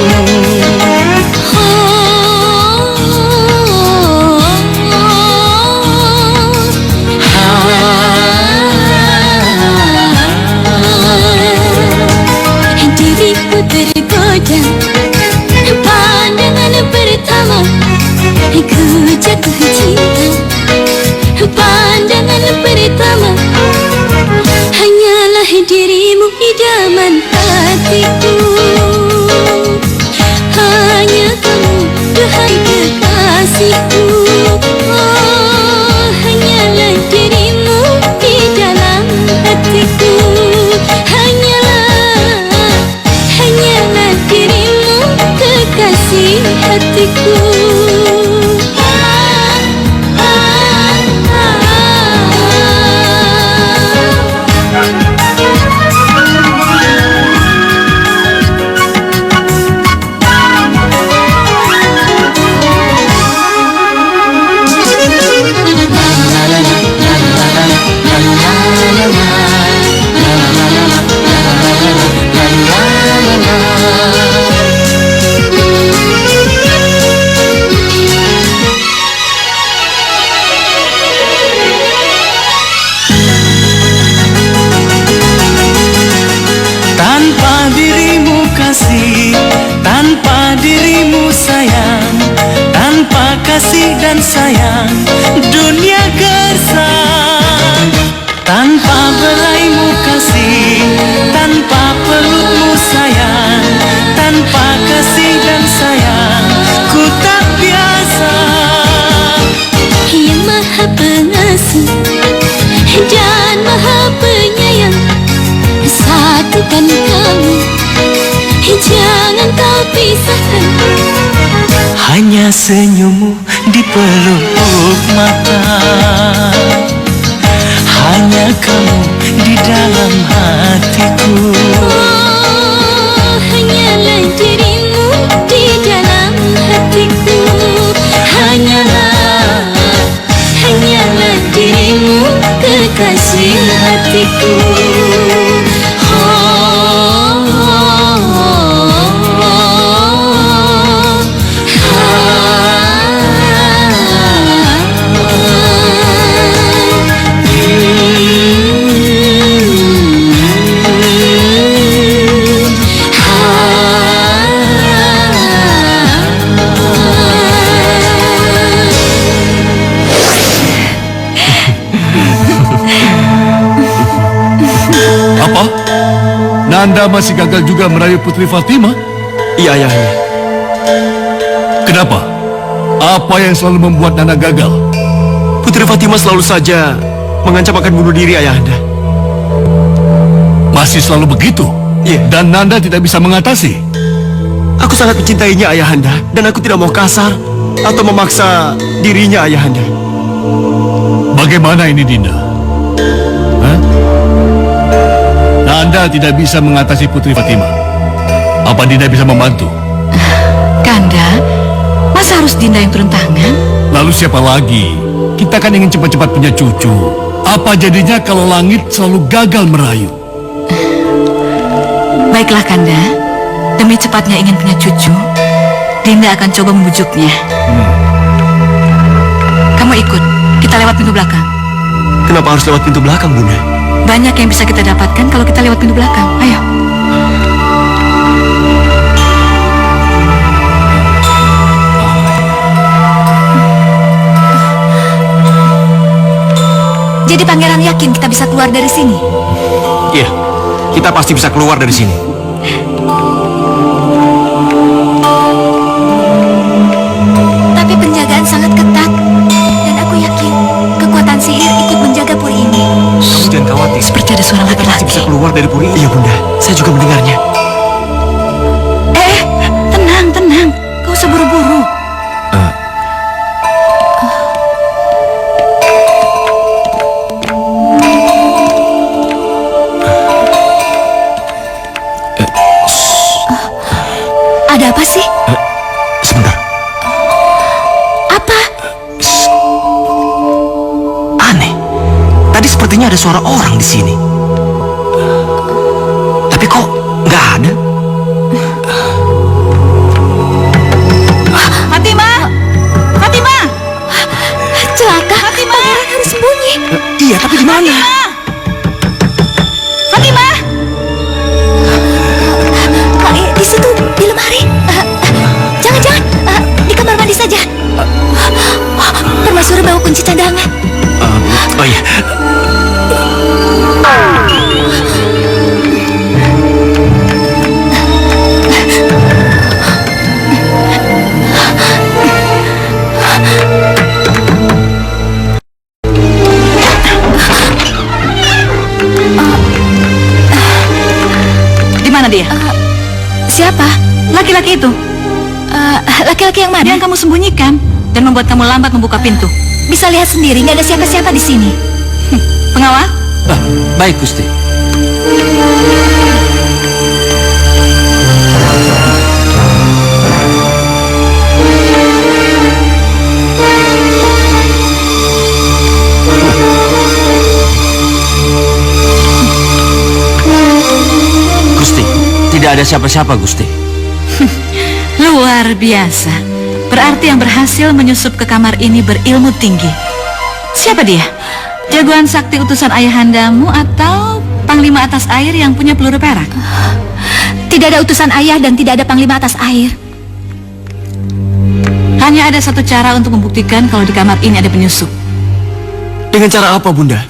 S4: Pandangan pertama, ku jatuh cinta. Pandangan pertama, hanyalah dirimu idaman hatiku. Hanya kamu, duhai kekasihku. Oh, hanyalah dirimu di dalam hatiku. Hanyalah dirimu kekasih hatiku.
S9: Tanpa dirimu kasih, tanpa dirimu sayang, tanpa kasih dan sayang, dunia gersang. Tanpa belaimu kasih, tanpa pelukmu sayang, tanpa kasih dan sayang, ku tak biasa.
S4: Yang Maha Pengasih dan Maha Penyayang, satukan kami, jangan kau pisahkan.
S9: Hanya senyummu di pelupuk mata, hanya kamu di dalam hatiku.
S4: Oh, hanyalah dirimu di dalam hatiku. Hanyalah dirimu kekasih hatiku.
S2: Nanda masih gagal juga merayu Putri Fatimah?
S7: Iya, Ayahanda.
S2: Kenapa? Apa yang selalu membuat Nanda gagal?
S7: Putri Fatimah selalu saja mengancam akan bunuh diri, Ayahanda.
S2: Masih selalu begitu?
S7: Iya.
S2: Dan Nanda tidak bisa mengatasi?
S7: Aku sangat mencintainya, Ayahanda, dan aku tidak mau kasar atau memaksa dirinya, Ayahanda.
S2: Bagaimana ini, Dinda? Hah? Nanda tidak bisa mengatasi Putri Fatimah. Apa Dinda bisa membantu?
S6: Kanda, masa harus Dinda yang turun tangan?
S2: Lalu siapa lagi? Kita kan ingin cepat-cepat punya cucu. Apa jadinya kalau langit selalu gagal merayu?
S6: Baiklah Kanda, demi cepatnya ingin punya cucu, Dinda akan coba membujuknya. Kamu ikut, kita lewat pintu belakang.
S7: Kenapa harus lewat pintu belakang, Bunda?
S6: Banyak yang bisa kita dapatkan kalau kita lewat pintu belakang. Ayo. Jadi pangeran yakin kita bisa keluar dari sini?
S7: Iya, kita pasti bisa keluar dari sini.
S6: Tapi penjagaan sangat ketat. Dan aku yakin kekuatan sihir ikut menjaga puri ini.
S7: Kamu jangan khawatir.
S6: Seperti ada suara
S7: Kita pasti
S6: laki-laki.
S7: bisa keluar dari puri ini. Iya, Bunda. Saya juga mendengarnya.
S6: Tenang, tenang. Kau usah buru-buru. Ada apa sih?
S7: Sebentar.
S6: Apa?
S7: Aneh. Tadi sepertinya ada suara orang di sini. Tapi kok nggak ada?
S6: Fatimah! Fatimah! Celaka! Fatimah! Pangeran harus sembunyi.
S7: Iya, tapi di mana?
S6: Fatimah! Di situ, di lemari. Jangan-jangan di kamar mandi saja. Permaisuri bawa kunci cadangan.
S7: Oh iya.
S6: Di mana dia? Siapa? Laki-laki itu. Laki-laki yang mana? Yang kamu sembunyikan dan membuat kamu lambat membuka pintu. Bisa lihat sendiri, nggak ada siapa-siapa di sini. Pengawal?
S10: Baik, Gusti. Gusti, tidak ada siapa-siapa, Gusti.
S6: Luar biasa. Berarti yang berhasil menyusup ke kamar ini berilmu tinggi. Siapa dia? Jagoan sakti utusan ayahandamu atau panglima atas air yang punya peluru perak? Tidak ada utusan ayah dan tidak ada panglima atas air. Hanya ada satu cara untuk membuktikan kalau di kamar ini ada penyusup.
S7: Dengan cara apa, Bunda?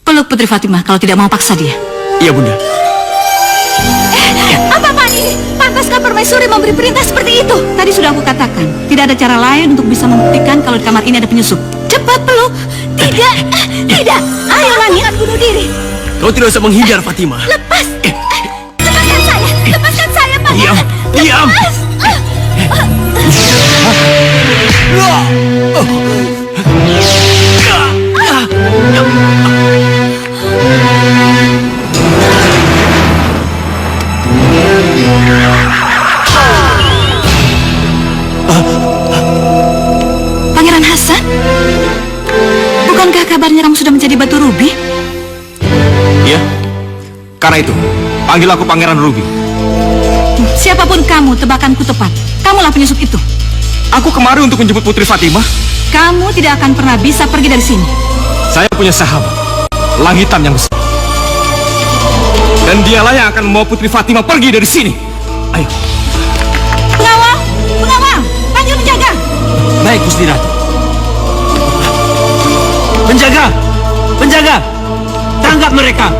S6: Peluk Putri Fatimah kalau tidak mau paksa dia.
S7: Iya, Bunda.
S6: Apa-apaan ini? Pantaskah permaisuri memberi perintah seperti itu? Tadi sudah aku katakan, tidak ada cara lain untuk bisa membuktikan kalau di kamar ini ada penyusup. Cepat peluk. Tidak, tidak. Ayo langit, bunuh diri.
S7: Kau tidak usah menghindar, Fatimah.
S6: Lepas. Lepaskan saya. Lepaskan saya, Pak.
S7: Diam, diam.
S6: Pangeran Hasan? Bukankah kabarnya kamu sudah menjadi batu rubi?
S7: Iya. Karena itu, panggil aku Pangeran Ruby.
S6: Siapapun kamu, tebakanku tepat. Kamulah penyusup itu.
S7: Aku kemari untuk menjemput Putri Fatimah.
S6: Kamu tidak akan pernah bisa pergi dari sini.
S7: Saya punya sahabat, Langitan yang besar. Dan dialah yang akan membawa Putri Fatimah pergi dari sini. Ayo.
S6: Pengawal! Pengawal! Panggil penjaga!
S10: Baik, Gusti Ratu.
S11: Penjaga! Penjaga! Tangkap mereka!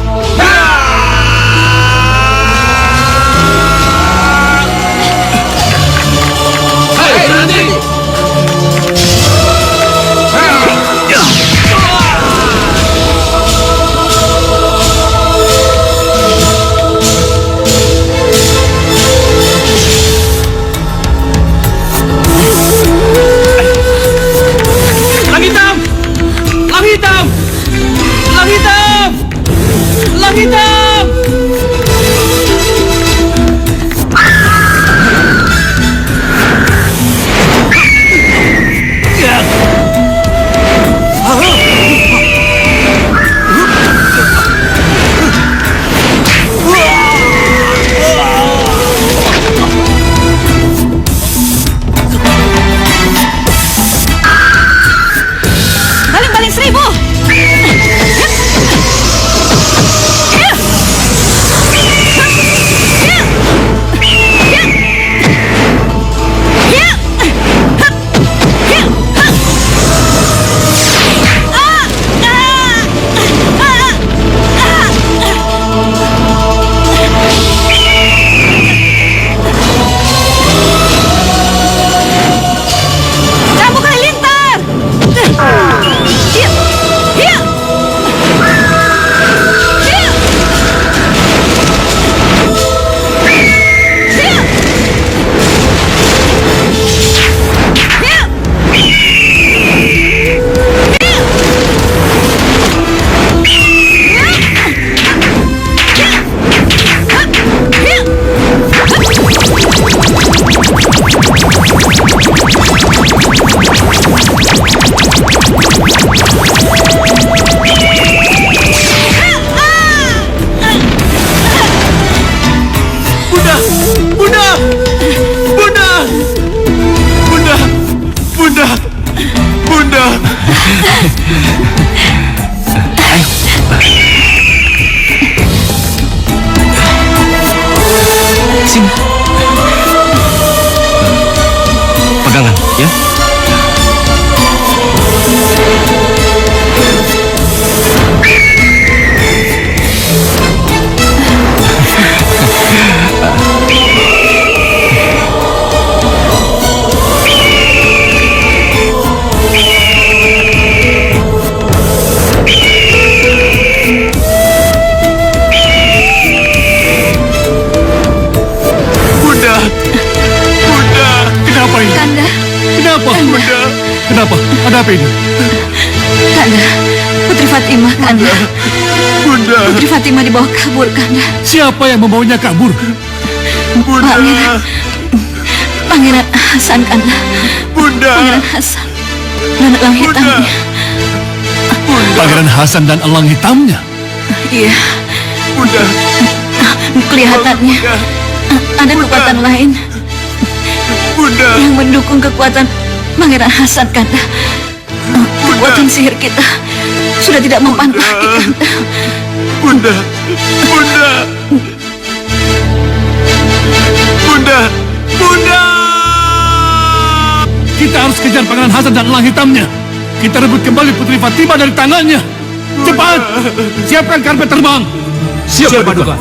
S7: Sini. Pegangan, ya.
S2: Kenapa ini?
S6: Kanda,
S2: Kenapa? Kenapa? Ada apa ini?
S6: Kanda, Putri Fatimah, Kanda. Putri Fatimah dibawa kabur, Kanda.
S2: Siapa yang membawanya kabur?
S6: Pangeran Hasan, Kanda. Pangeran Hasan dan elang hitamnya.
S2: Pangeran Hasan dan elang hitamnya?
S6: Iya. Kelihatannya ada kekuatan lain yang mendukung kekuatan Pangeran Hasan, Kanda. Kekuatan sihir kita sudah tidak mempan lagi, Kanda.
S2: Bunda! Kita harus kejar Pangeran Hasan dan elang hitamnya. Kita rebut kembali Putri Fatimah dari tangannya. Cepat! Siapkan karpet terbang.
S7: Siap, Paduka.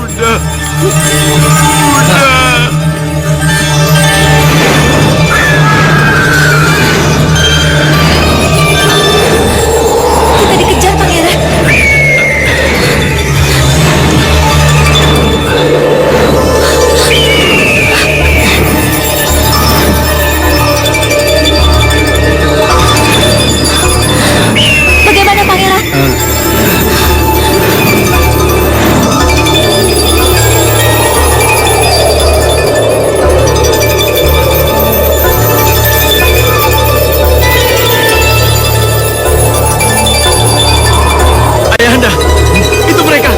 S6: Kita dikejar, Pangeran. Bagaimana, Pangeran?
S7: Ayahanda, itu mereka.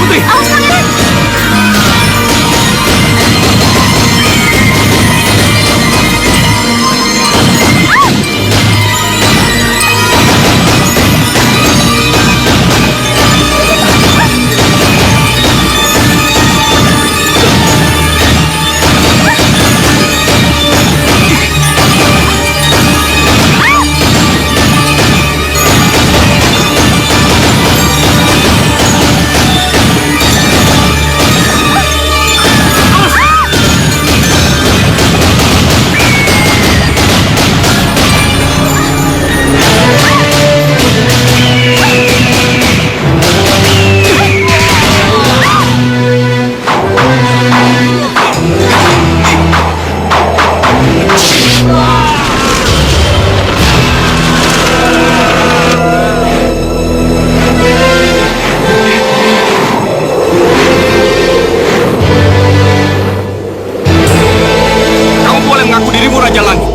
S7: Putri, kamu boleh mengaku dirimu Raja Langit.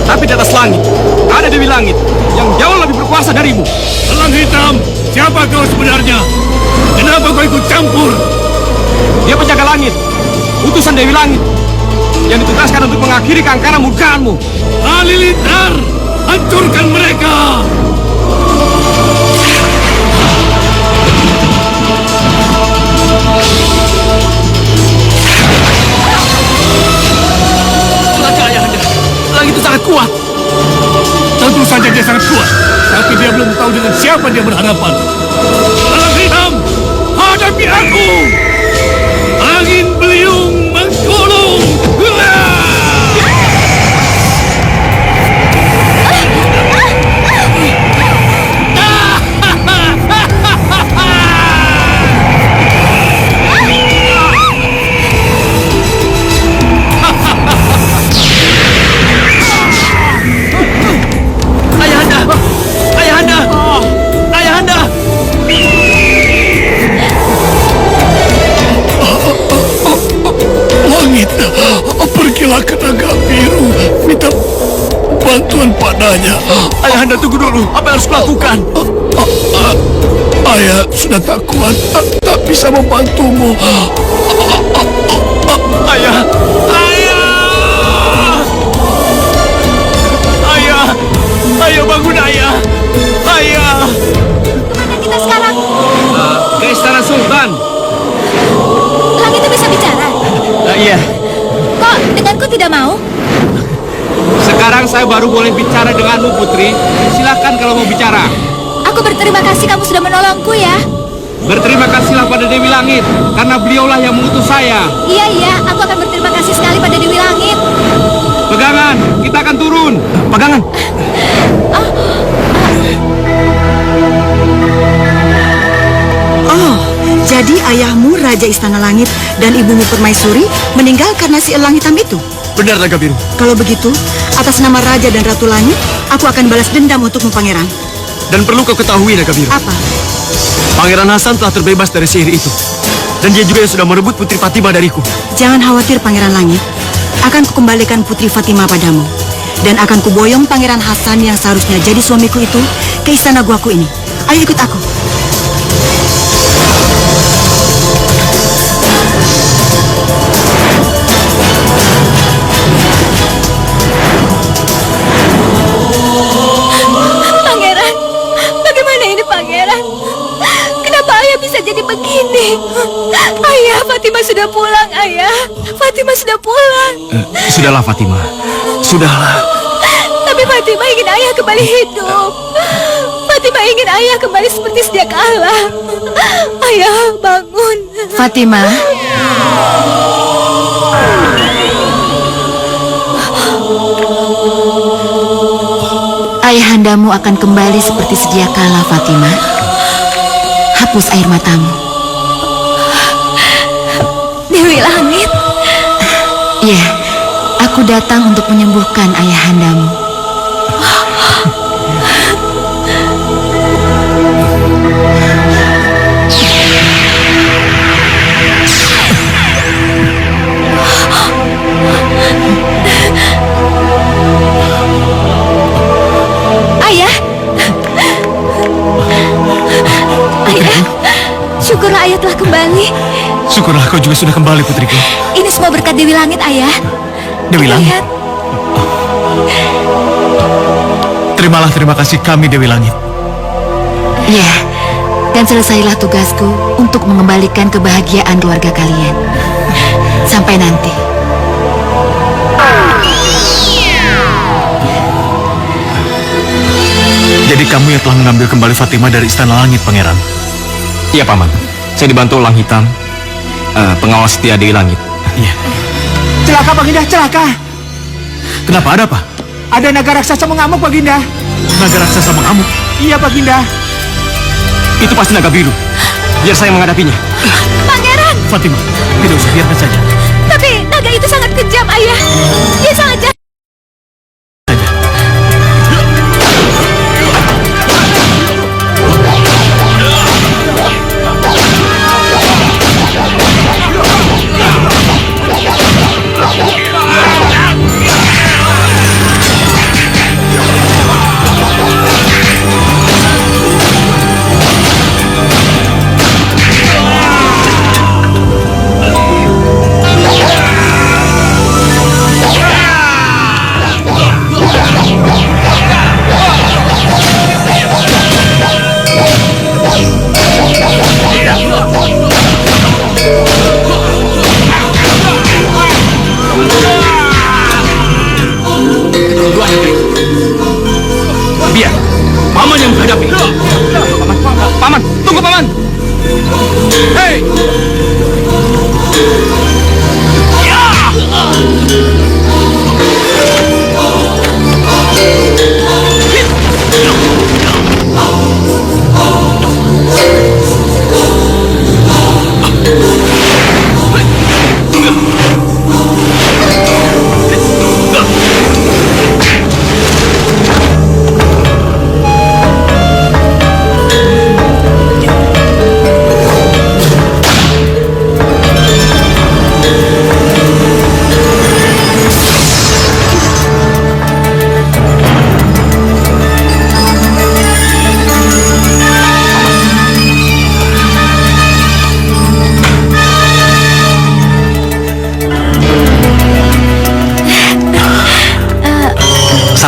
S7: Tapi di atas langit, ada Dewi Langit yang jauh lebih berkuasa darimu.
S2: Elang hitam, siapa kau sebenarnya? Kenapa kau ikut campur?
S7: Dia penjaga langit, utusan Dewi Langit, yang ditugaskan untuk mengakhiri keangkaran murkaanmu.
S2: Halilintar, hancurkan mereka!
S7: Celaka Ayahanda, langit itu sangat kuat.
S2: Tentu saja dia sangat kuat, tapi dia belum tahu dengan siapa dia berhadapan. Elang hitam, hadapi aku! Angin beliung menggulung!
S7: Ayahanda, Ayahanda, Ayahanda.
S2: Langit, pergilah ke naga biru. bantuan padanya.
S1: Ayahanda, tunggu dulu. Apa yang harus kulakukan?
S2: Ayah sudah tak kuat, tak bisa membantumu.
S1: Ayah! Ayah! Ayah! Ayah, bangun ayah! Ayah!
S6: Kemana kita sekarang?
S11: Ke Istana Sultan.
S6: Langit itu bisa bicara.
S11: Iya.
S6: Kok denganku tidak mau?
S11: Sekarang saya baru boleh bicara denganmu, Putri. Silakan kalau mau bicara.
S6: Aku berterima kasih kamu sudah menolongku ya.
S11: Berterima kasihlah pada Dewi Langit, karena beliaulah yang mengutus saya.
S6: Iya, aku akan berterima kasih sekali pada Dewi Langit.
S11: Pegangan, kita akan turun.
S1: Pegangan!
S8: Oh, jadi ayahmu Raja Istana Langit dan ibumu Permaisuri meninggal karena si elang hitam itu?
S1: Benar, Naga Biru.
S8: Kalau begitu, atas nama Raja dan Ratu Langit, aku akan balas dendam untukmu, Pangeran.
S1: Dan perlu kau ketahui, Naga Biru.
S8: Apa?
S1: Pangeran Hasan telah terbebas dari sihir itu. Dan dia juga yang sudah merebut Putri Fatima dariku.
S8: Jangan khawatir, Pangeran Langit. Akan kukembalikan Putri Fatima padamu. Dan akan kuboyong Pangeran Hasan yang seharusnya jadi suamiku itu ke istana guaku ini. Ayo ikut aku.
S6: Pangeran, bagaimana ini Pangeran? Kenapa ayah bisa jadi begini? Ayah, Fatima sudah pulang, ayah. Fatima sudah pulang.
S1: Sudahlah, Fatima. Sudahlah.
S6: Tapi Fatima ingin ayah kembali hidup. Fatima ingin ayah kembali seperti sedia kala. Ayah, bangun.
S5: Fatima, ayahandamu akan kembali seperti sedia kala, Fatima. Hapus air matamu.
S6: Dewi Langit.
S5: Ya, aku datang untuk menyembuhkan ayahandamu.
S6: Ayah. Ayah. Syukurlah ayah telah kembali.
S1: Syukurlah kau juga sudah kembali, putriku.
S6: Ini semua berkat Dewi Langit, ayah.
S1: Dewi Langit?
S6: Lihat.
S1: Terimalah terima kasih kami, Dewi Langit.
S5: Ya, dan selesailah tugasku untuk mengembalikan kebahagiaan keluarga kalian. Sampai nanti.
S1: Jadi kamu yang telah mengambil kembali Fatima dari Istana Langit, Pangeran?
S7: Iya, Paman. Saya dibantu Elang Hitam, pengawas setia Dewi Langit.
S1: Iya.
S11: Celaka, Baginda, celaka.
S1: Kenapa? Ada apa?
S11: Ada naga raksasa mengamuk, Baginda.
S1: Naga raksasa mengamuk?
S11: Iya, Baginda.
S7: Itu pasti naga biru. Biar saya menghadapinya.
S6: Pangeran.
S1: Fatima, tidak usah, biarkan saja.
S6: Tapi naga itu sangat kejam, ayah. Dia sangat jahat.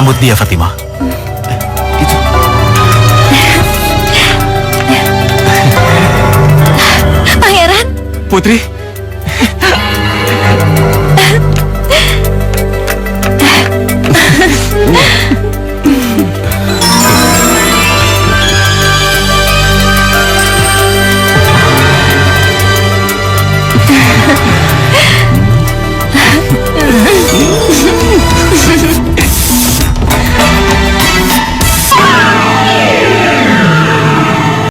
S1: Sambut dia, Fatimah.
S6: Pangeran,
S7: Putri,